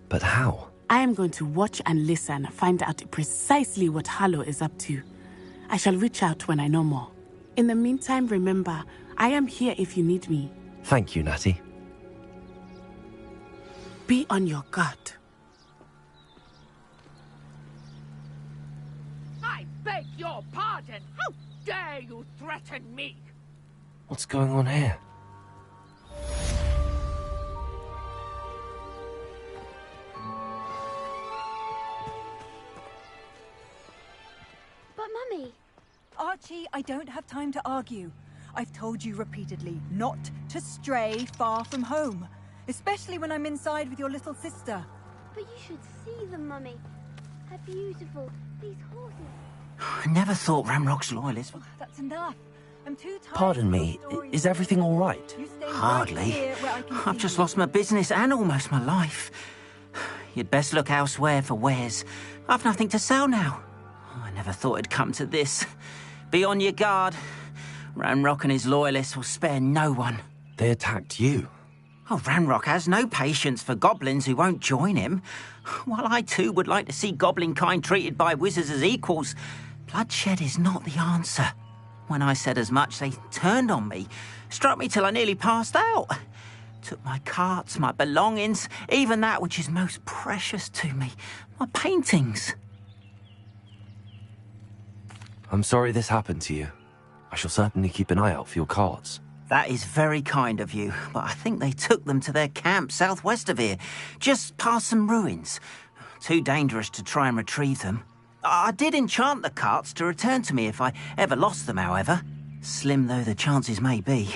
but how? I am going to watch and listen, find out precisely what Harlow is up to. I shall reach out when I know more. In the meantime, remember, I am here if you need me. Thank you, Natty. Be on your guard. I beg your pardon! How dare you threaten me? What's going on here? But Mummy... Archie, I don't have time to argue. I've told you repeatedly not to stray far from home, especially when I'm inside with your little sister. But you should see them, Mummy. How beautiful. These horses. I never thought Ranrock's loyalists were... That's enough. I'm too tired. Pardon me, is everything all right? Hardly. I've just lost my business and almost my life. You'd best look elsewhere for wares. I've nothing to sell now. I never thought it'd come to this. Be on your guard. Ranrock and his loyalists will spare no one. They attacked you. Oh, Ranrock has no patience for goblins who won't join him. While I too would like to see goblin kind treated by wizards as equals, bloodshed is not the answer. When I said as much, they turned on me, struck me till I nearly passed out. Took my carts, my belongings, even that which is most precious to me, my paintings. I'm sorry this happened to you. I shall certainly keep an eye out for your carts. That is very kind of you, but I think they took them to their camp southwest of here, just past some ruins. Too dangerous to try and retrieve them. I did enchant the carts to return to me if I ever lost them, however. Slim though the chances may be,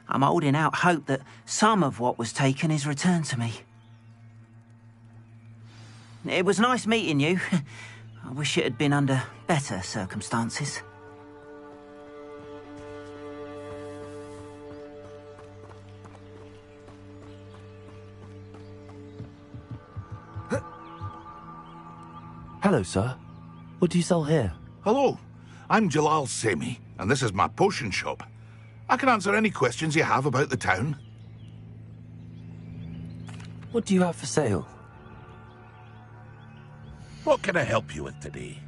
I'm holding out hope that some of what was taken is returned to me. It was nice meeting you. I wish it had been under better circumstances. Hello, sir. What do you sell here? Hello, I'm Jalal Semi, and this is my potion shop. I can answer any questions you have about the town. What do you have for sale? What can I help you with today?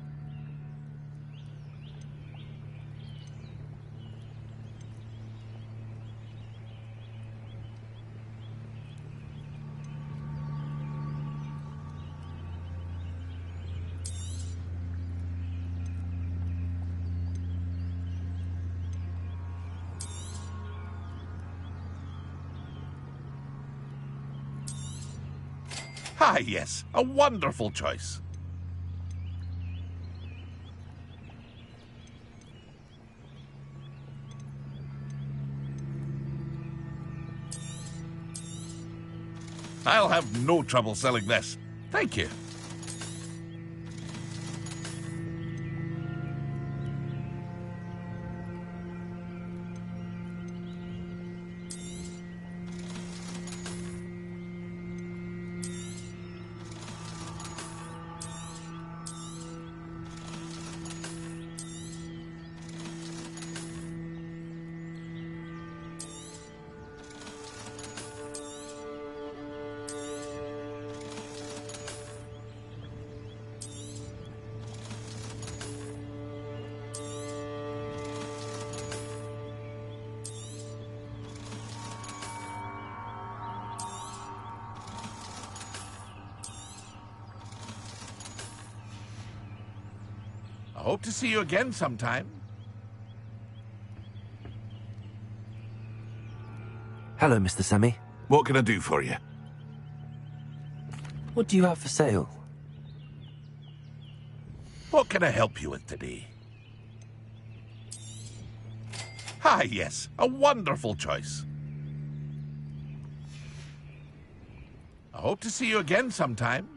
Ah, yes, a wonderful choice. I'll have no trouble selling this. Thank you. I hope to see you again sometime. Hello, Mr. Semi. What can I do for you? What do you have for sale? What can I help you with today? Ah, yes, a wonderful choice. I hope to see you again sometime.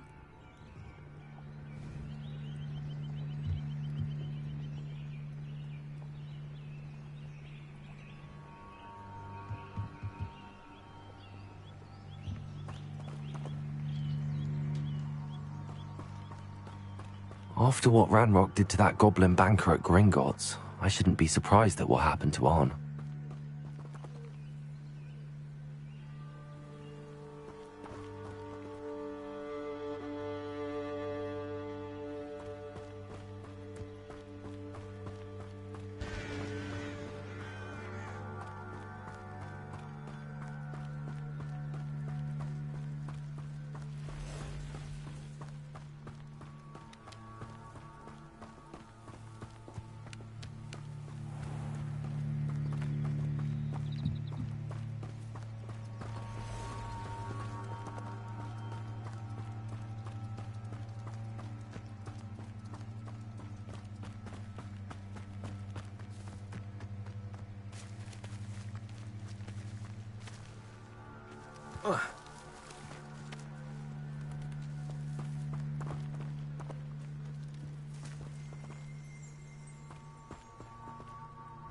After what Ranrock did to that goblin banker at Gringotts, I shouldn't be surprised at what happened to Arn.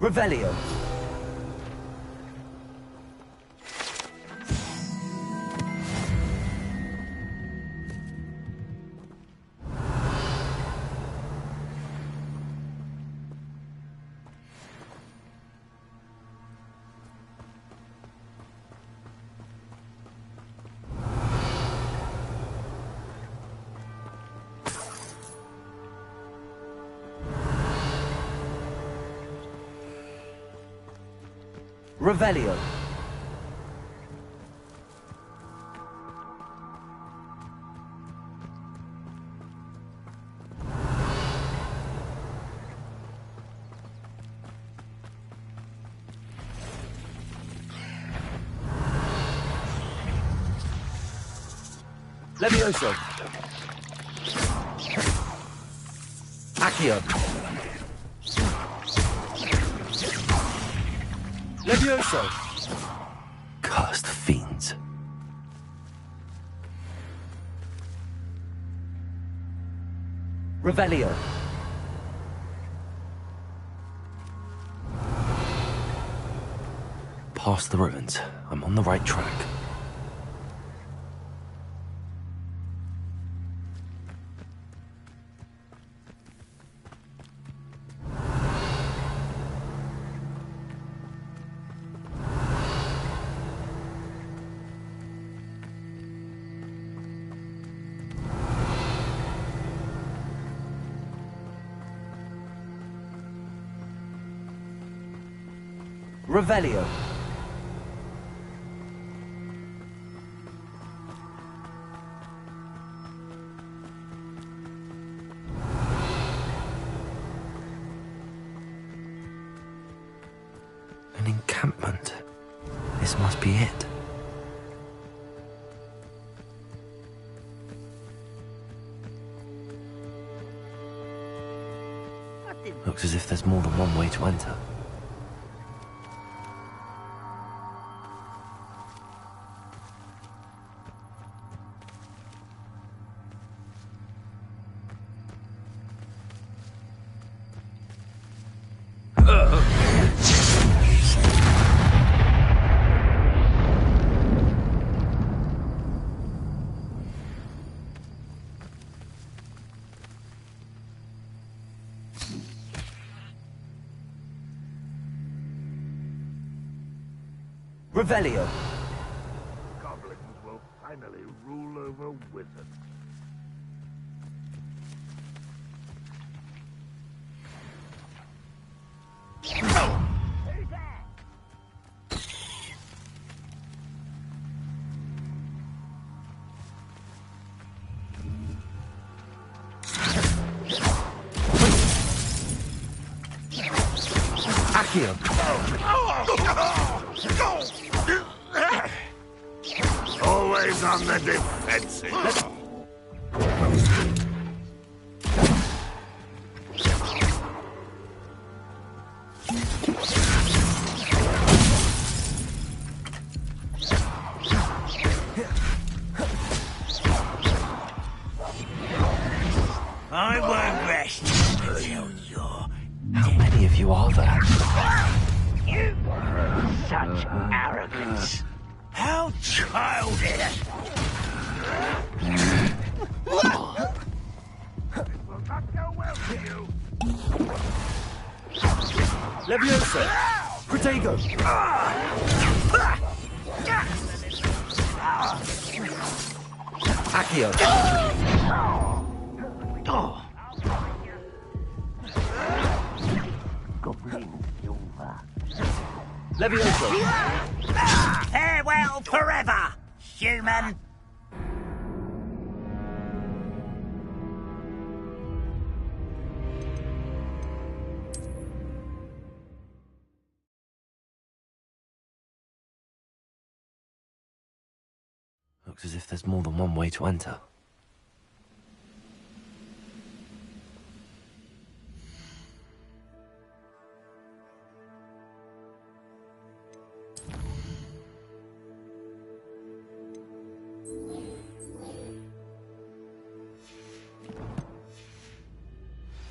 Revelio. Revelio. Levioso. Accio. Levioso. Cursed fiends. Revelio. Past the ruins. I'm on the right track. Revelio. An encampment. This must be it. Looks as if there's more than one way to enter. Revelio. Goblins will finally rule over wizards. Accio. Always on the defensive. I won't rest until you're... How many of you are there? You! Such arrogance. How childish! It will not go Levioso! Protego! Accio! Levioso! Farewell forever, human! Looks as if there's more than one way to enter.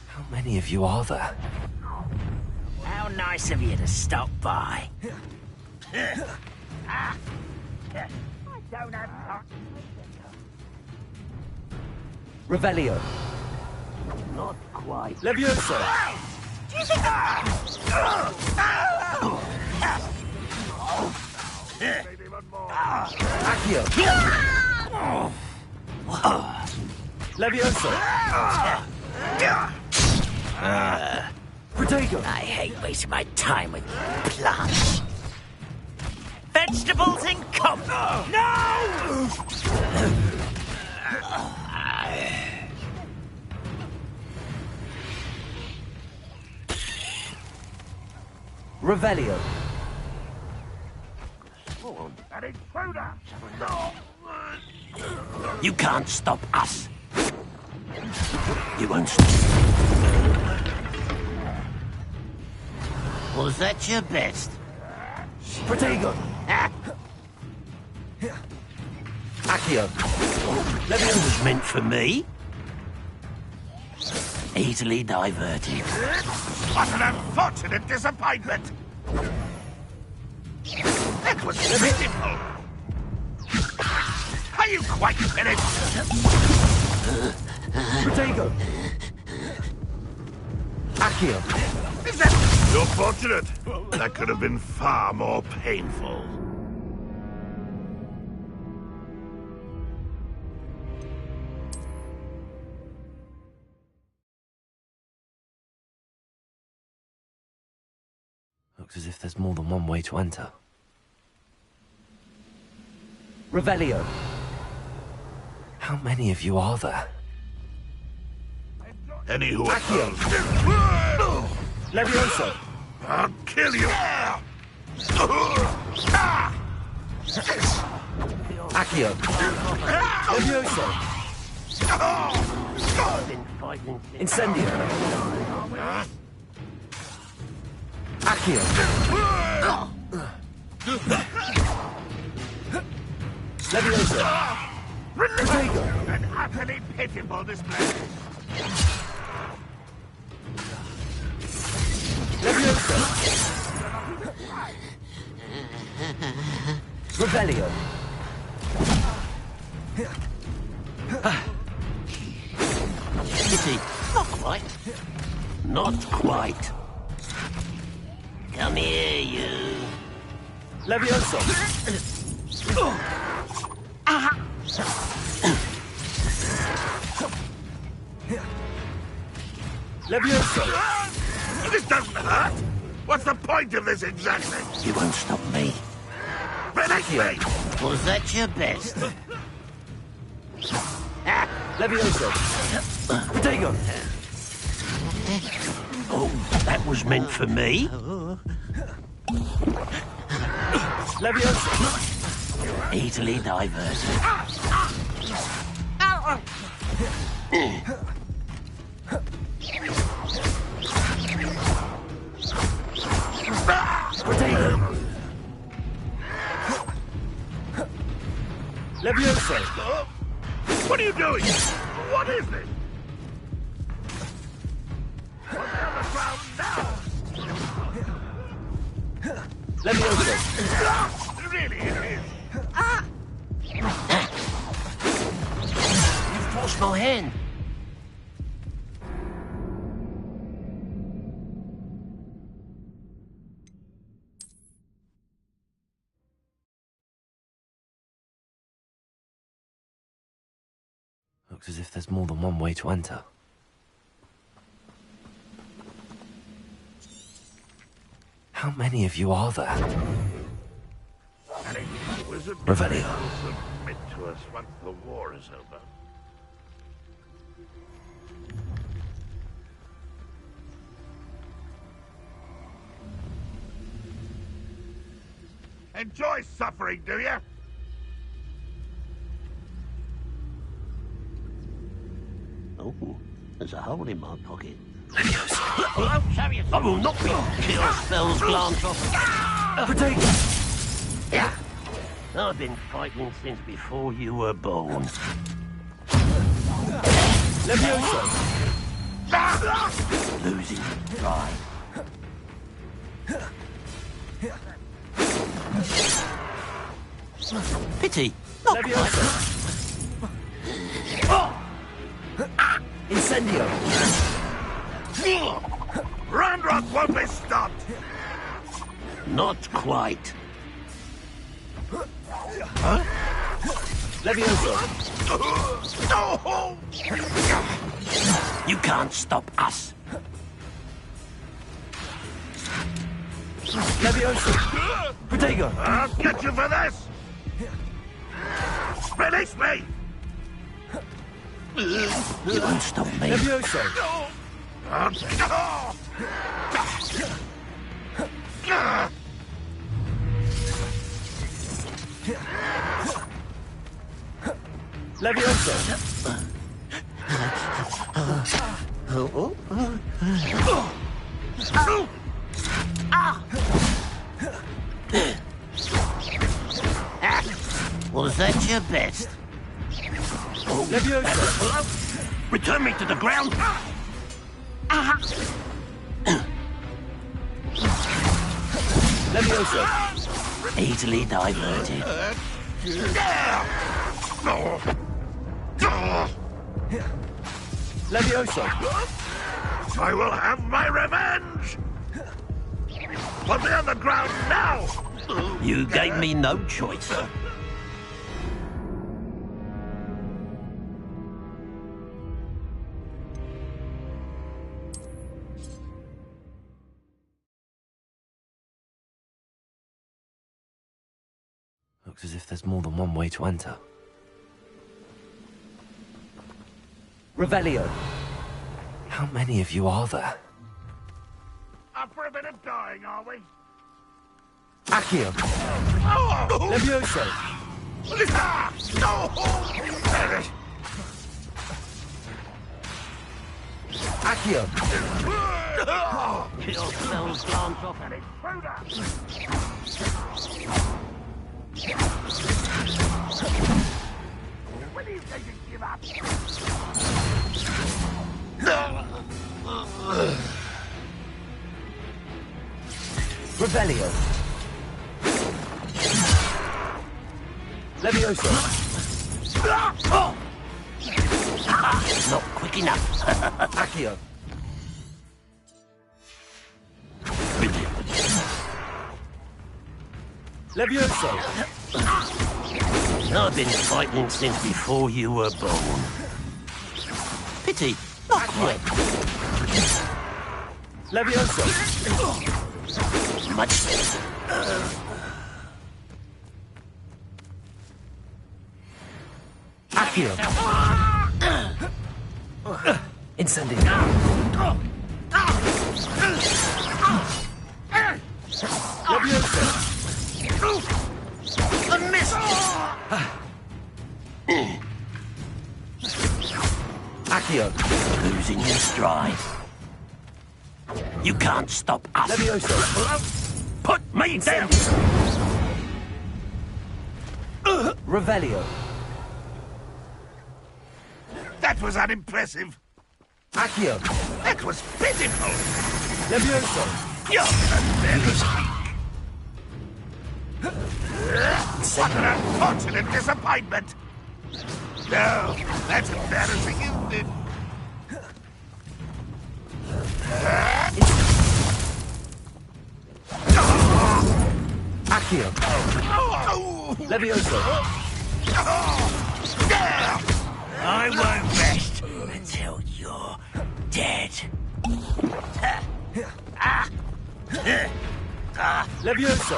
How many of you are there? How nice of you to stop by. I don't have time. Revelio! Not quite. Levioso! Do you think Accio! Levioso! Protego! I hate wasting my time with plants. Vegetables in combo! No! Revelio! An intruder! You can't stop us. You won't stop. Was that your best? Protego! Accio! That was meant for me. Easily diverted. What an unfortunate disappointment! That was pitiful! Are you quite finished? Protego! Accio! Is that... You're fortunate. That could have been far more painful. Looks as if there's more than one way to enter. Revelio! How many of you are there? Any who Accio! Levioso! I'll kill you! Accio! Levioso! Incendio! Accio! Levioso! Protego! An utterly pitiful display. Levioso! Revelio! Pity. Not quite. Not quite. Come here, you. Levioso! Levioso! This doesn't hurt! What's the point of this exactly? You won't stop me. Accio! Was that your best? Levioso! Protego! Oh, that was meant for me. Levioso! Easily diverted. Protego! Levioso! What are you doing? What is this? On the other ground now! Levioso! Really, it is. You forced my hand. Looks as if there's more than one way to enter. How many of you are there? Revelio. Submit to us once the war is over. Enjoy suffering, do you? Oh, there's a hole in my pocket. Leviosa! I will not be killed, spells glance off. Potato! Yeah. I've been fighting since before you were born. Leviosa! Losing dry. Pity. Not Leviosa! Incendio! Ramrock won't be stopped! Not quite. Huh? Leviosa! You can't stop us. Leviosa! Protego! I'll get you for this! Release me! You won't stop me. Leviosa! Leviosa! Was that your best? Leviosa! Return me to the ground! Leviosa! Easily diverted. Leviosa! I will have my revenge! Put me on the ground now! You gave me no choice. Looks as if there's more than one way to enter. Revelio! How many of you are there? Up for a bit of dying, are we? Accio! Leviosa! Accio! Kill spells glance off an When do you think you give up? Revelio! Leviosa! Not quick enough. Accio! Leviosa! I've been fighting since before you were born. Pity. Not quite. Leviosa! Much. Accio! Incendio! Leviosa! A miss! Accio! Losing your stride. You can't stop us. Leviosa! Put me down! Revelio! That was unimpressive. Accio! That was pitiful. Leviosa! You're pathetic. What an unfortunate disappointment. No, that's embarrassing, isn't it? Accio! Leviosa! I won't rest until you're dead. Levioso!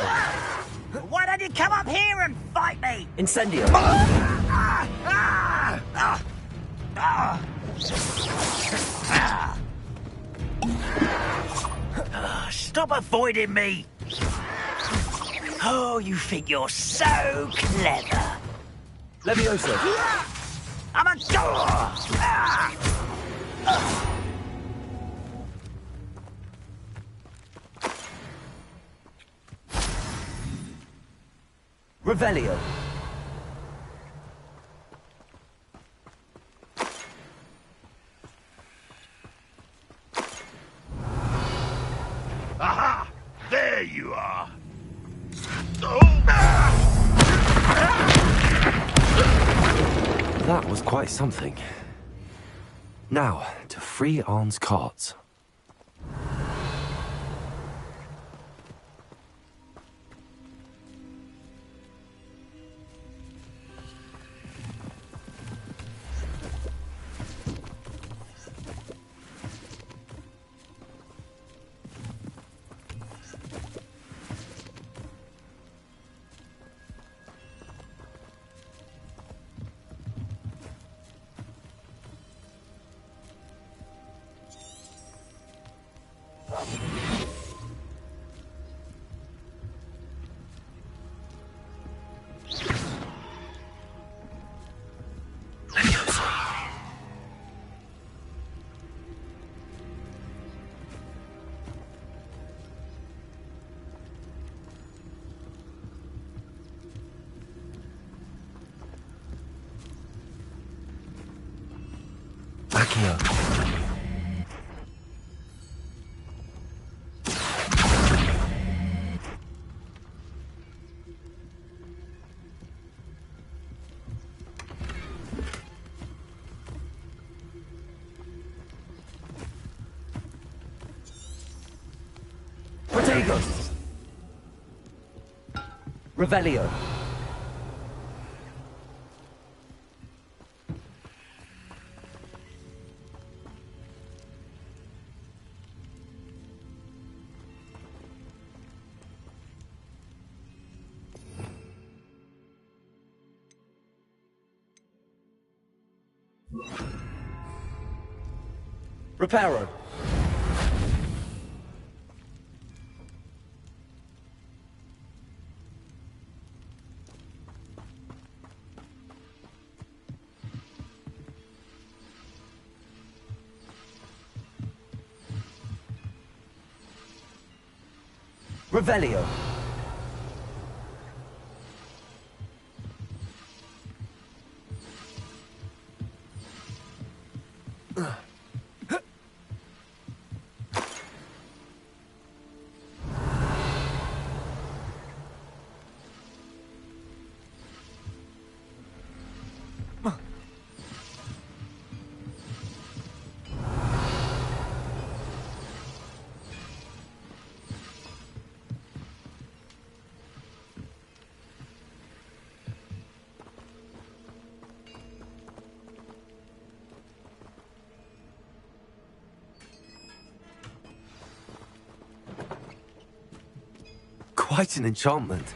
Why don't you come up here and fight me? Incendio! Stop avoiding me! Oh, you think you're so clever. Levioso! I'm a dog! Revelio! Aha! There you are. That was quite something. Now, to free Arne's carts. Accio. Protagos! Revelio! Reparo! Revelio! Quite an enchantment.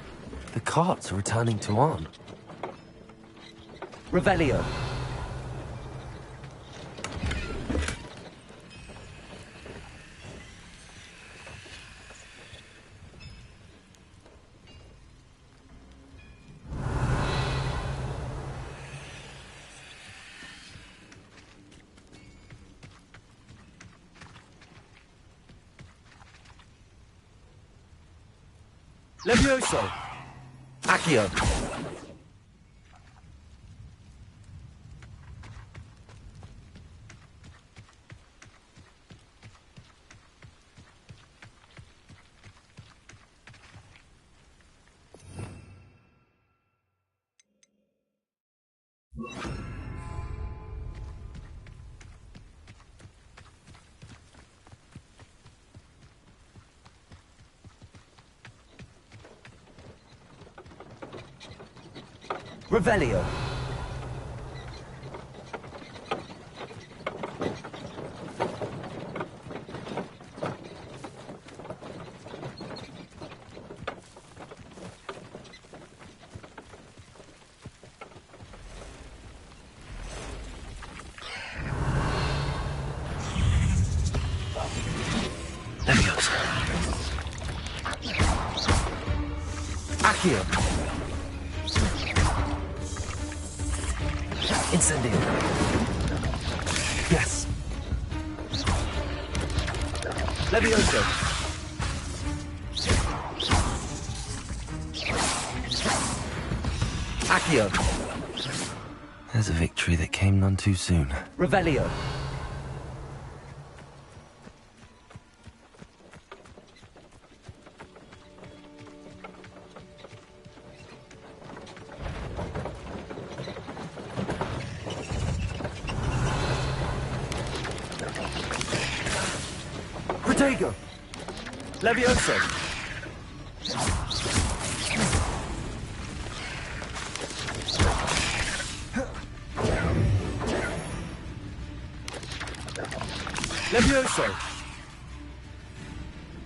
The carts are returning to Arne. Revelio! Levioso! Accio! Revelio! Leviosa. Accio. Incendio. Yes. Levioso. Accio. There's a victory that came none too soon. Revelio. Protego. Levioso. Levioso.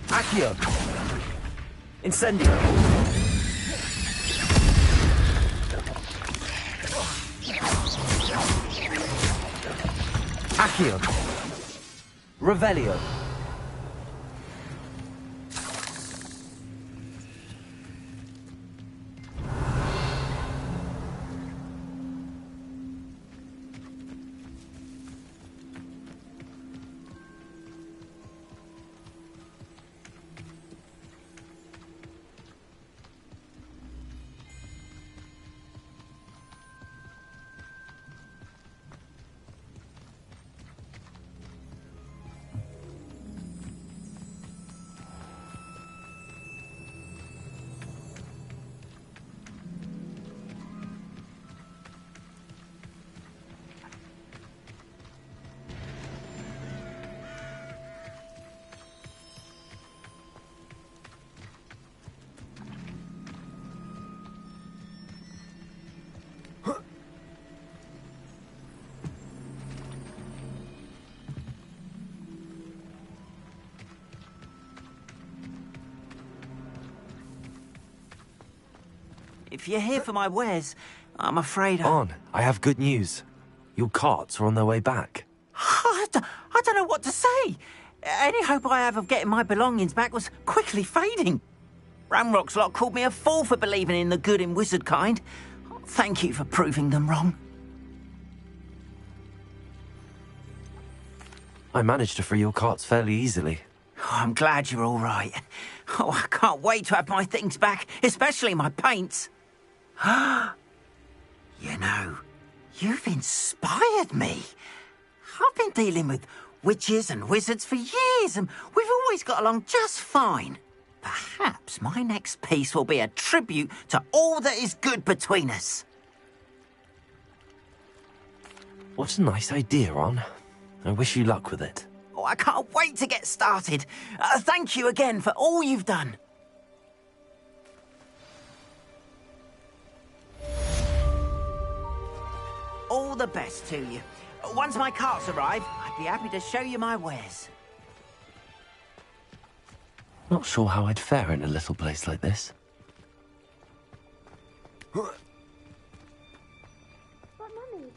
Accio. Incendio. Accio. Revelio. If you're here for my wares, I'm afraid On, I have good news. Your carts are on their way back. I don't know what to say. Any hope I have of getting my belongings back was quickly fading. Ramrock's lot called me a fool for believing in the good in wizard kind. Thank you for proving them wrong. I managed to free your carts fairly easily. Oh, I'm glad you're all right. Oh, I can't wait to have my things back, especially my paints. You know, you've inspired me. I've been dealing with witches and wizards for years, and we've always got along just fine. Perhaps my next piece will be a tribute to all that is good between us. What a nice idea, Ron. I wish you luck with it. Oh, I can't wait to get started. Thank you again for all you've done. All the best to you. Once my carts arrive, I'd be happy to show you my wares. Not sure how I'd fare in a little place like this. But, Mummy...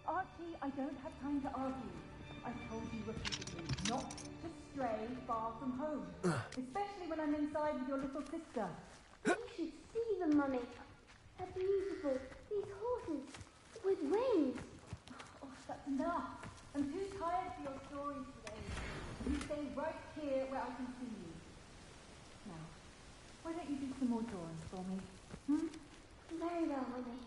Archie, I don't have time to argue. I've told you repeatedly not to stray far from home. Especially when I'm inside with your little sister. You should see them, Mummy. They're beautiful. These horses with wings. Oh, that's enough. I'm too tired for your stories today. You stay right here where I can see you. Now, why don't you do some more drawings for me? Very well, Mummy.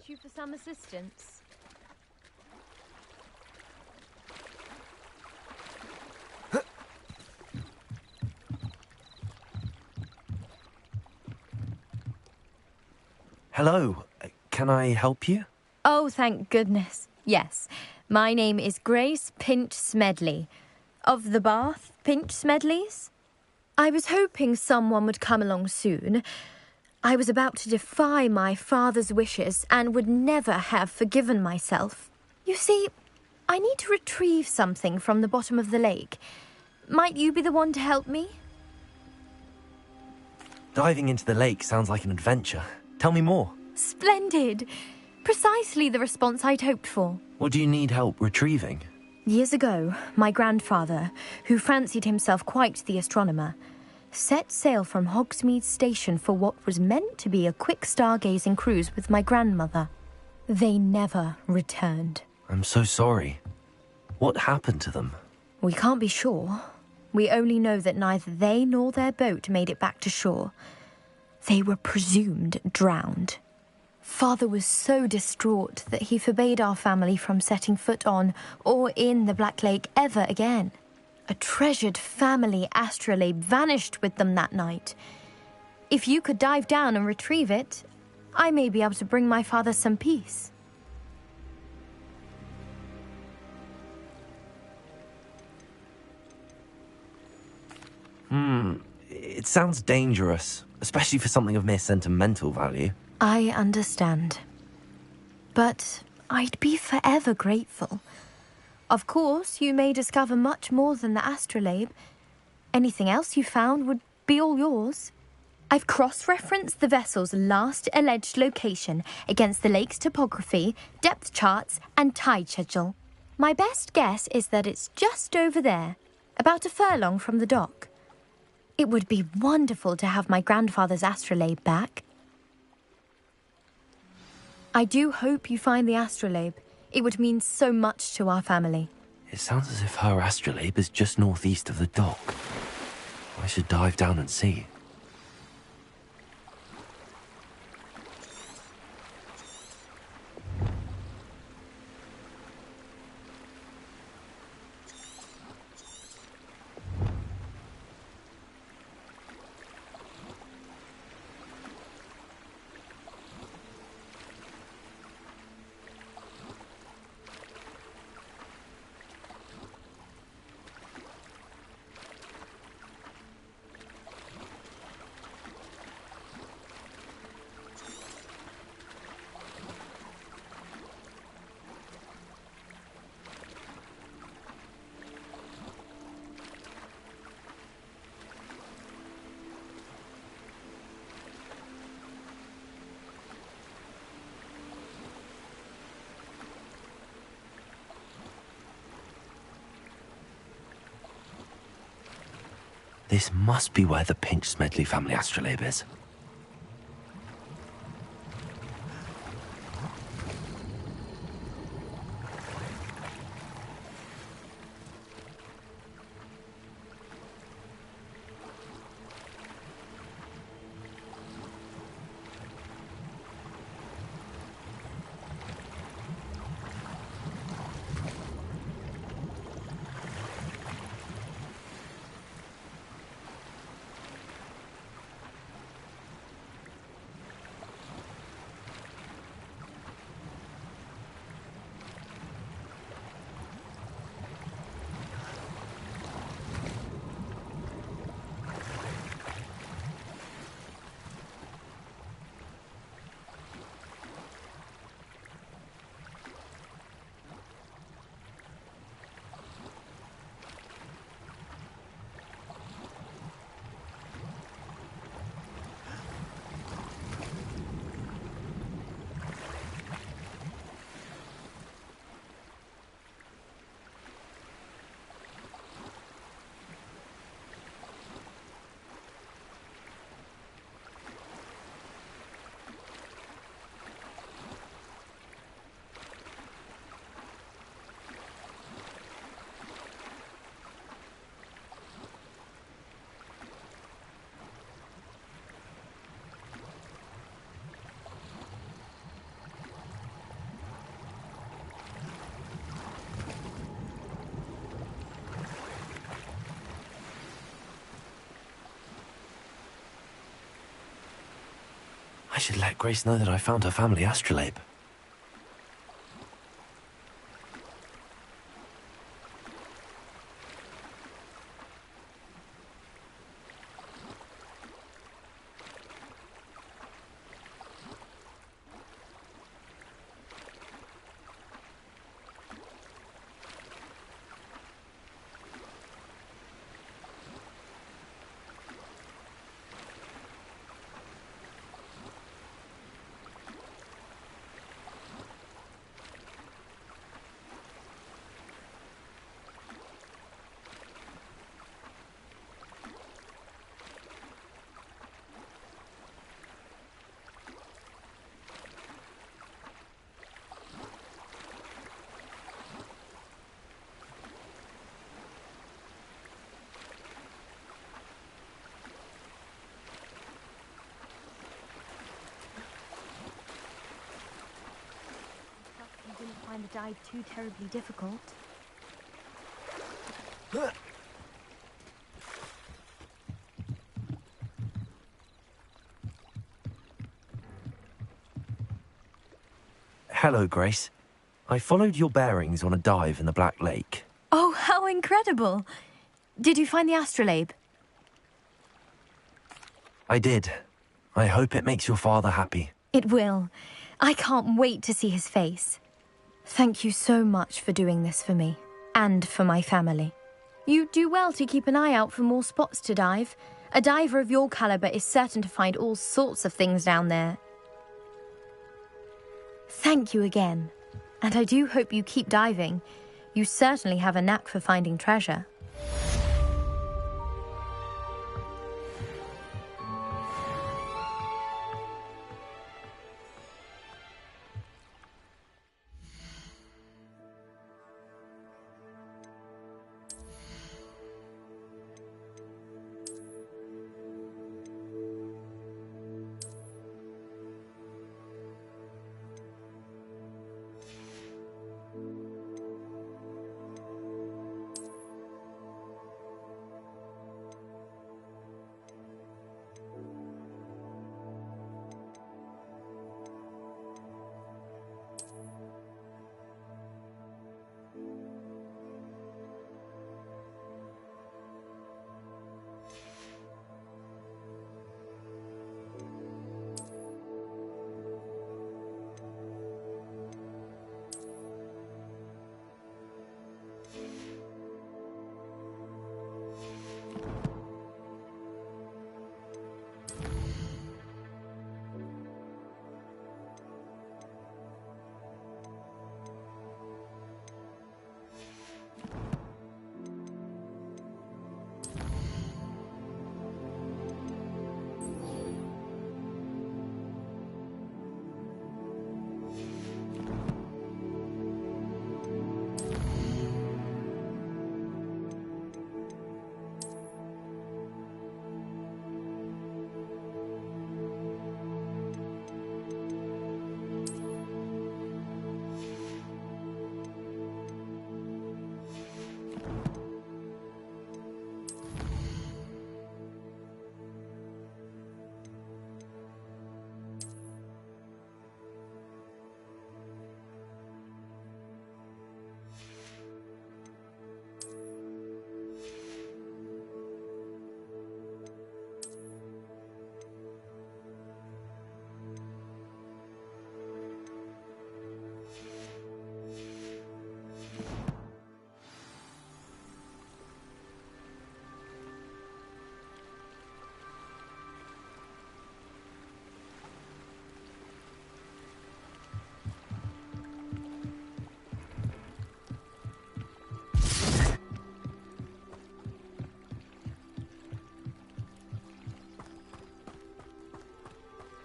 need you for some assistance. Hello, can I help you? Oh, thank goodness. Yes, my name is Grace Pinch Smedley, of the Bath Pinch Smedleys. I was hoping someone would come along soon. I was about to defy my father's wishes and would never have forgiven myself. You see, I need to retrieve something from the bottom of the lake. Might you be the one to help me? Diving into the lake sounds like an adventure. Tell me more. Splendid! Precisely the response I'd hoped for. What do you need help retrieving? Years ago, my grandfather, who fancied himself quite the astronomer, set sail from Hogsmeade Station for what was meant to be a quick stargazing cruise with my grandmother. They never returned. I'm so sorry. What happened to them? We can't be sure. We only know that neither they nor their boat made it back to shore. They were presumed drowned. Father was so distraught that he forbade our family from setting foot on or in the Black Lake ever again. A treasured family astrolabe vanished with them that night. If you could dive down and retrieve it, I may be able to bring my father some peace. It sounds dangerous, especially for something of mere sentimental value. I understand. But I'd be forever grateful. Of course, you may discover much more than the astrolabe. Anything else you found would be all yours. I've cross-referenced the vessel's last alleged location against the lake's topography, depth charts, and tide schedule. My best guess is that it's just over there, about a furlong from the dock. It would be wonderful to have my grandfather's astrolabe back. I do hope you find the astrolabe. It would mean so much to our family. It sounds as if her astrolabe is just northeast of the dock. I should dive down and see. This must be where the Pinch Smedley family astrolabe is. I should let Grace know that I found her family astrolabe. You didn't find the dive too terribly difficult. Hello, Grace. I followed your bearings on a dive in the Black Lake. Oh, how incredible! Did you find the astrolabe? I did. I hope it makes your father happy. It will. I can't wait to see his face. Thank you so much for doing this for me, and for my family. You do well to keep an eye out for more spots to dive. A diver of your caliber is certain to find all sorts of things down there. Thank you again, and I do hope you keep diving. You certainly have a knack for finding treasure.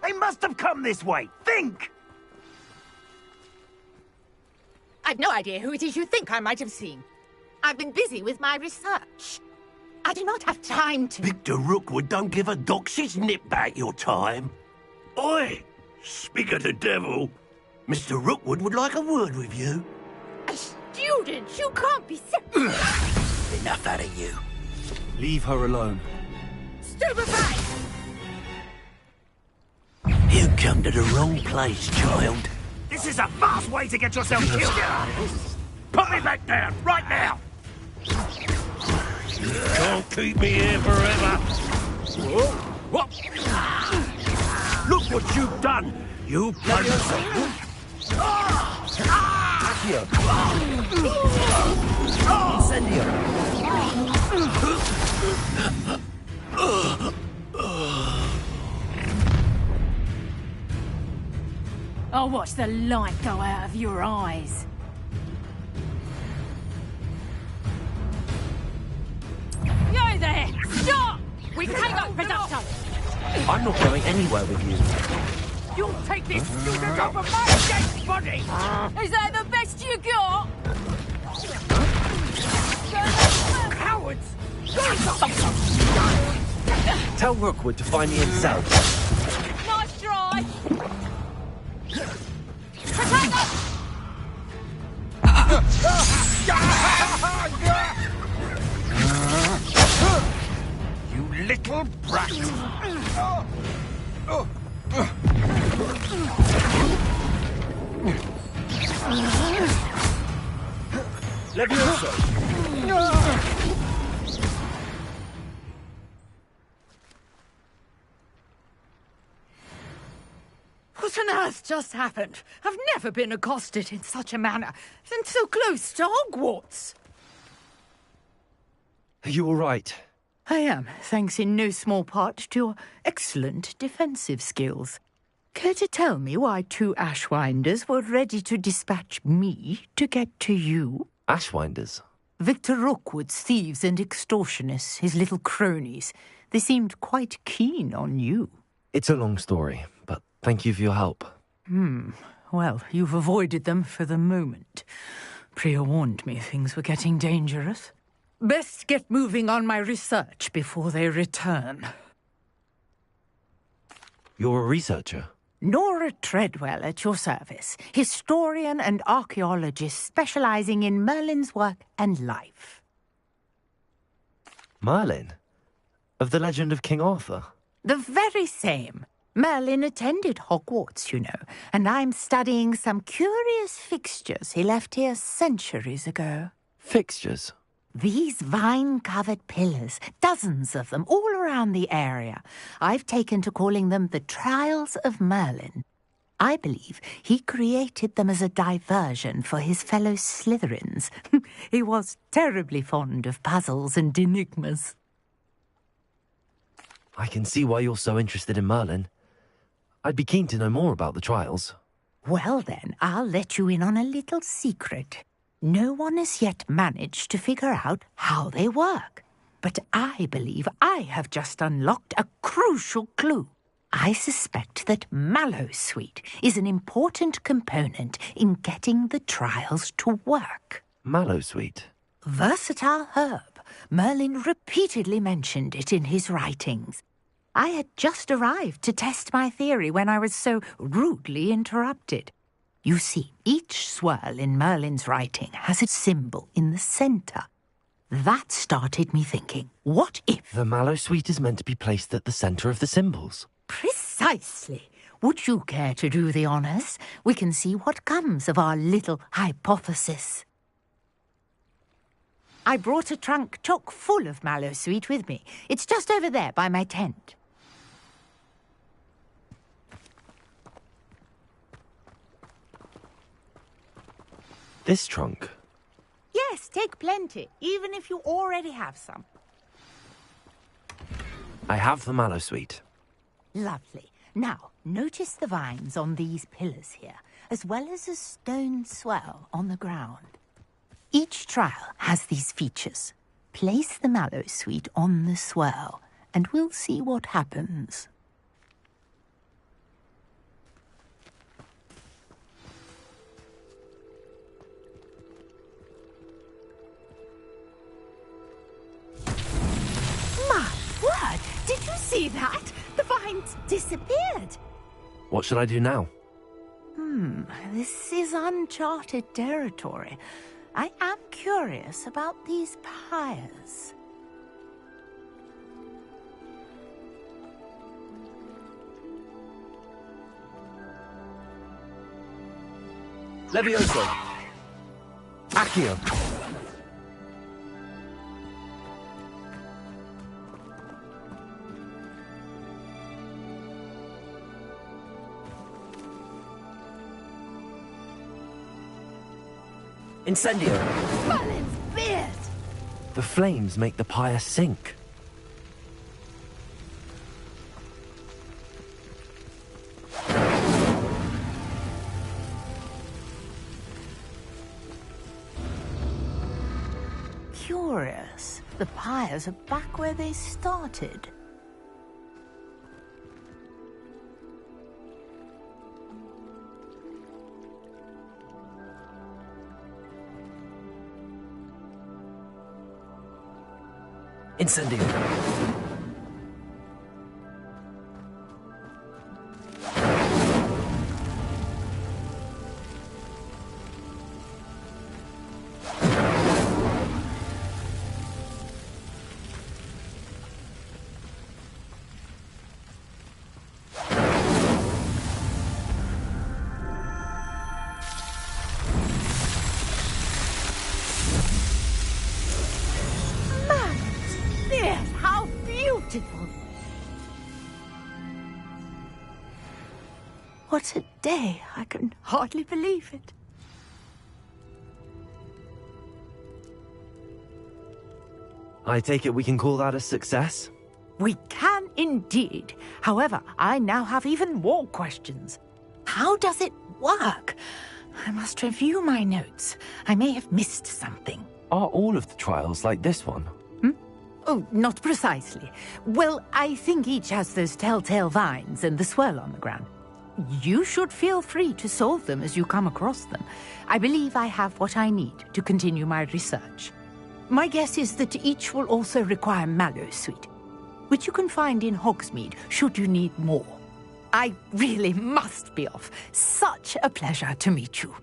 They must have come this way. Think! I've no idea who it is you think I might have seen. I've been busy with my research. I do not have time to... Victor Rookwood don't give a doxy's nip back your time. Oi! Speak of the devil. Mr. Rookwood would like a word with you. A student? You can't be serious. Enough out of you. Leave her alone. Stupefy! You come to the wrong place, child. This is a fast way to get yourself killed. Put me back down, right now. You can't keep me here forever. What? Look what you've done. You Incendio. I'll watch the light go out of your eyes. You there! Stop! We take up production! I'm not going anywhere with you. You'll take this student over my dead body! Is that the best you got? cowards! Tell Rookwood to find me himself. Nice try! Protect us! You little brat! Levioso. What on earth just happened? I've never been accosted in such a manner, and so close to Hogwarts. Are you all right? I am, thanks in no small part to your excellent defensive skills. Care to tell me why 2 Ashwinders were ready to dispatch me to get to you? Ashwinders? Victor Rookwood's thieves and extortionists, his little cronies. They seemed quite keen on you. It's a long story, but thank you for your help. Well, you've avoided them for the moment. Priya warned me things were getting dangerous. Best get moving on my research before they return. You're a researcher? Nora Treadwell at your service, historian and archaeologist specializing in Merlin's work and life. Merlin? Of the legend of King Arthur? The very same. Merlin attended Hogwarts, you know, and I'm studying some curious fixtures he left here centuries ago. Fixtures? These vine-covered pillars, dozens of them, all around the area. I've taken to calling them the Trials of Merlin. I believe he created them as a diversion for his fellow Slytherins. He was terribly fond of puzzles and enigmas. I can see why you're so interested in Merlin. I'd be keen to know more about the trials. Well then, I'll let you in on a little secret. No one has yet managed to figure out how they work. But I believe I have just unlocked a crucial clue. I suspect that Mallowsweet is an important component in getting the trials to work. Mallowsweet? Versatile herb. Merlin repeatedly mentioned it in his writings. I had just arrived to test my theory when I was so rudely interrupted. You see, each swirl in Merlin's writing has a symbol in the centre. That started me thinking, what if... The Mallowsweet is meant to be placed at the centre of the symbols. Precisely. Would you care to do the honours? We can see what comes of our little hypothesis. I brought a trunk chock full of Mallowsweet with me. It's just over there by my tent. This trunk? Yes, take plenty, even if you already have some. I have the Mallowsweet. Lovely. Now, notice the vines on these pillars here, as well as a stone swell on the ground. Each trial has these features. Place the Mallowsweet on the swell, and we'll see what happens. My word! Did you see that? The vines disappeared. What should I do now? This is uncharted territory. I am curious about these pyres. Levioso! Accio! Incendio! Merlin's beard! The flames make the pyre sink. Curious. The pyres are back where they started. Incendio! Merlin's, how beautiful! What a day! I can hardly believe it. I take it we can call that a success? We can indeed. However, I now have even more questions. How does it work? I must review my notes. I may have missed something. Are all of the trials like this one? Oh, not precisely. Well, I think each has those telltale vines and the swirl on the ground. You should feel free to solve them as you come across them. I believe I have what I need to continue my research. My guess is that each will also require Mallow Sweet, which you can find in Hogsmeade should you need more. I really must be off. Such a pleasure to meet you.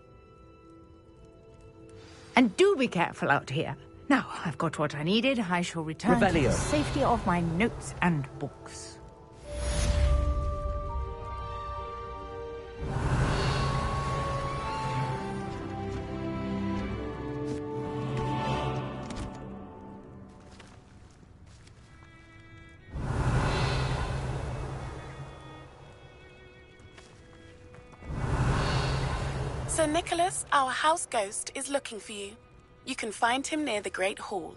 And do be careful out here. Now, I've got what I needed. I shall return to the safety of my notes and books. Sir Nicholas, our house ghost, is looking for you. You can find him near the Great Hall.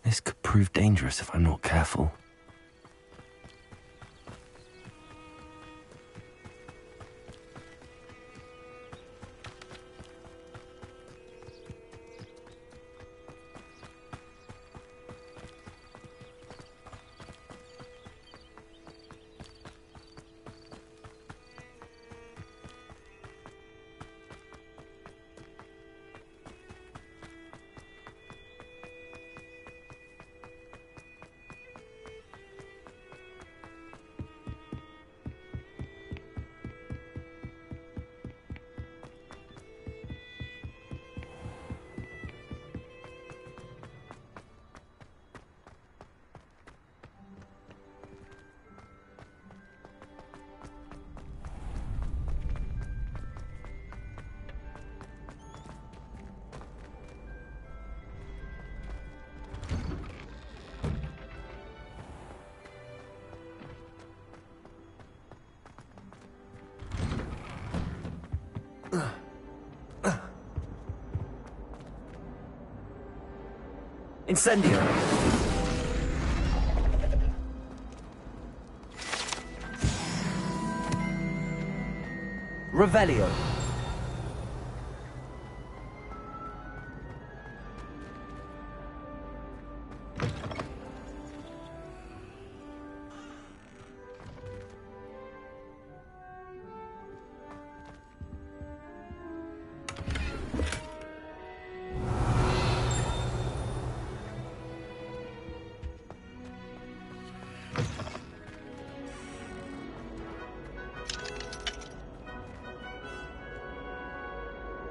This could prove dangerous if I'm not careful. Incendio. Revelio.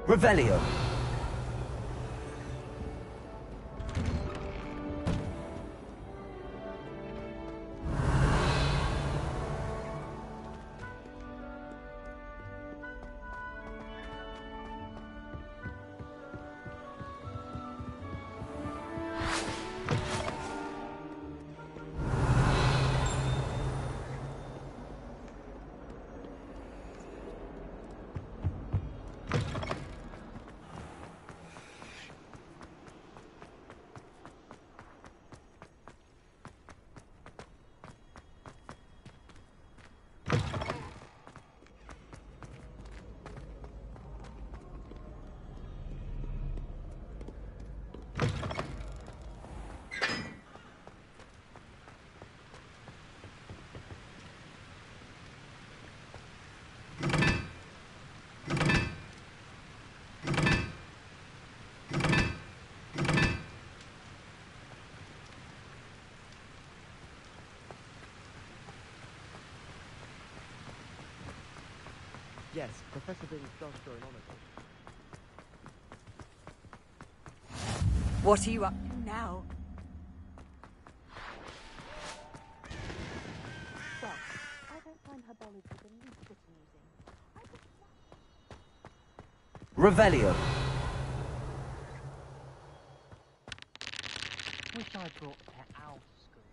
Revelio. Yes, Professor Binns does show an honor. What are you up to now? Well, I don't find her bolids the least bit amusing. Revelio. Wish I brought a pet owl to school.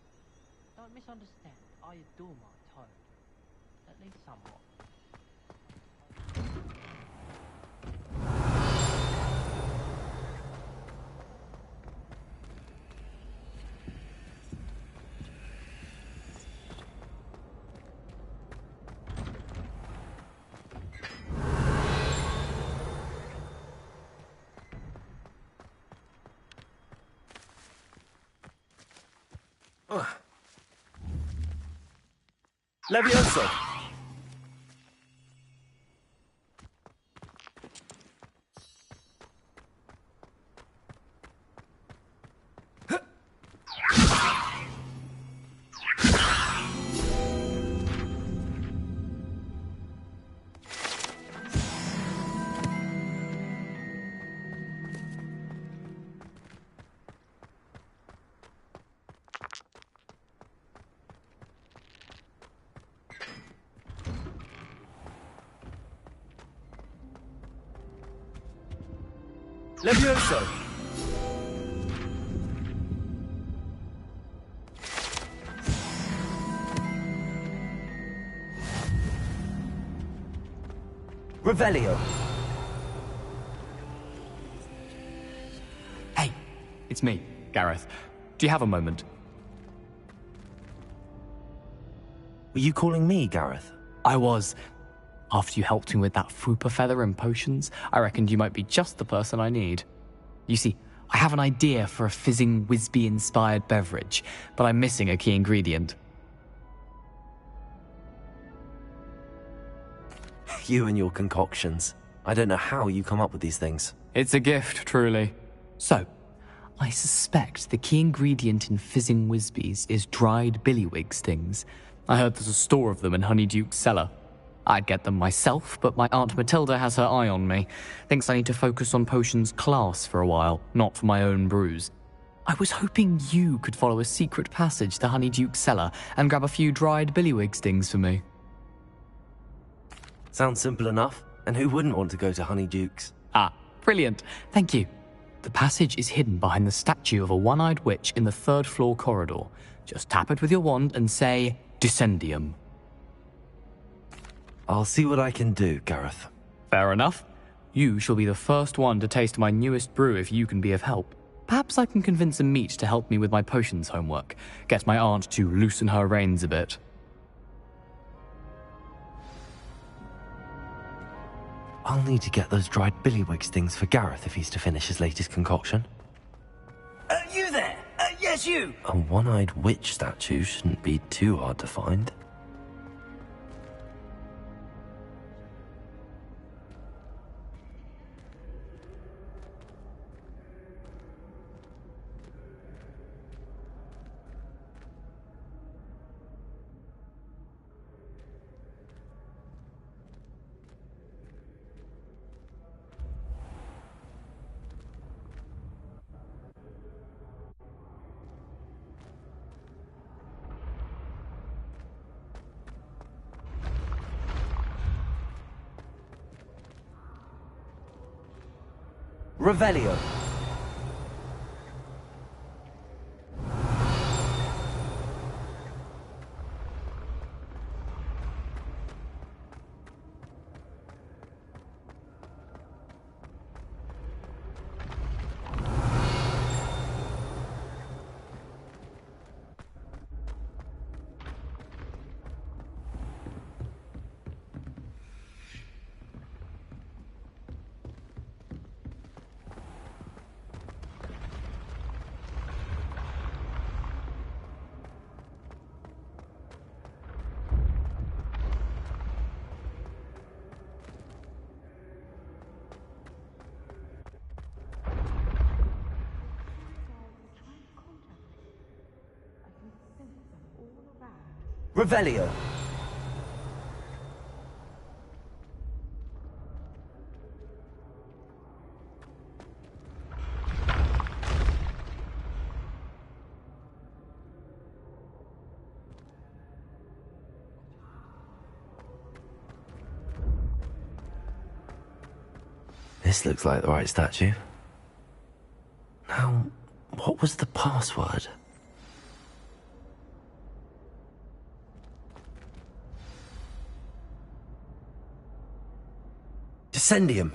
Don't misunderstand. I adore my toad. At least somewhat. Levioso. Levioso. Revelio. Hey, it's me, Gareth. Do you have a moment? Were you calling me, Gareth? I was. After you helped me with that Fupa feather and potions, I reckoned you might be just the person I need. You see, I have an idea for a fizzing Whizbee-inspired beverage, but I'm missing a key ingredient. You and your concoctions. I don't know how you come up with these things. It's a gift, truly. So, I suspect the key ingredient in fizzing Whizbees is dried billywig stings. I heard there's a store of them in Honeyduke's cellar. I'd get them myself, but my Aunt Matilda has her eye on me. Thinks I need to focus on potions class for a while, not for my own brews. I was hoping you could follow a secret passage to Honeyduke's cellar and grab a few dried billywig stings for me. Sounds simple enough. And who wouldn't want to go to Honeyduke's? Ah, brilliant. Thank you. The passage is hidden behind the statue of a one-eyed witch in the third-floor corridor. Just tap it with your wand and say, Descendium. I'll see what I can do, Gareth. Fair enough. You shall be the first one to taste my newest brew if you can be of help. Perhaps I can convince a meat to help me with my potions homework, get my aunt to loosen her reins a bit. I'll need to get those dried billywigs things for Gareth if he's to finish his latest concoction. You there! Yes, you! A one-eyed witch statue shouldn't be too hard to find. Revelio. Revelio. This looks like the right statue. Now, what was the password? Descendium.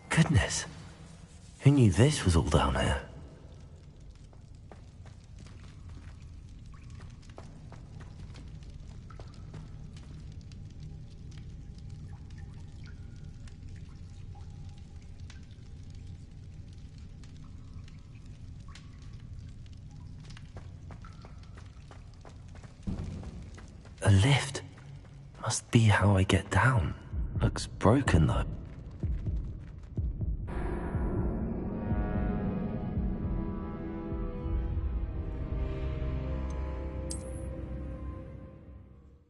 Goodness. Who knew this was all down here? A lift. Must be how I get down. Looks broken though.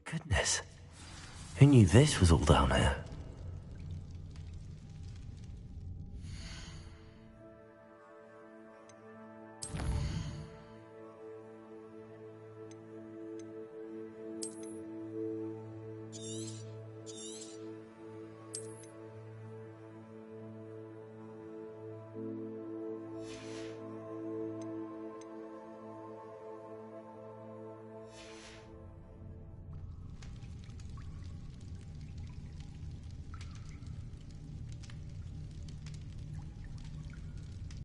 Goodness. Who knew this was all down here?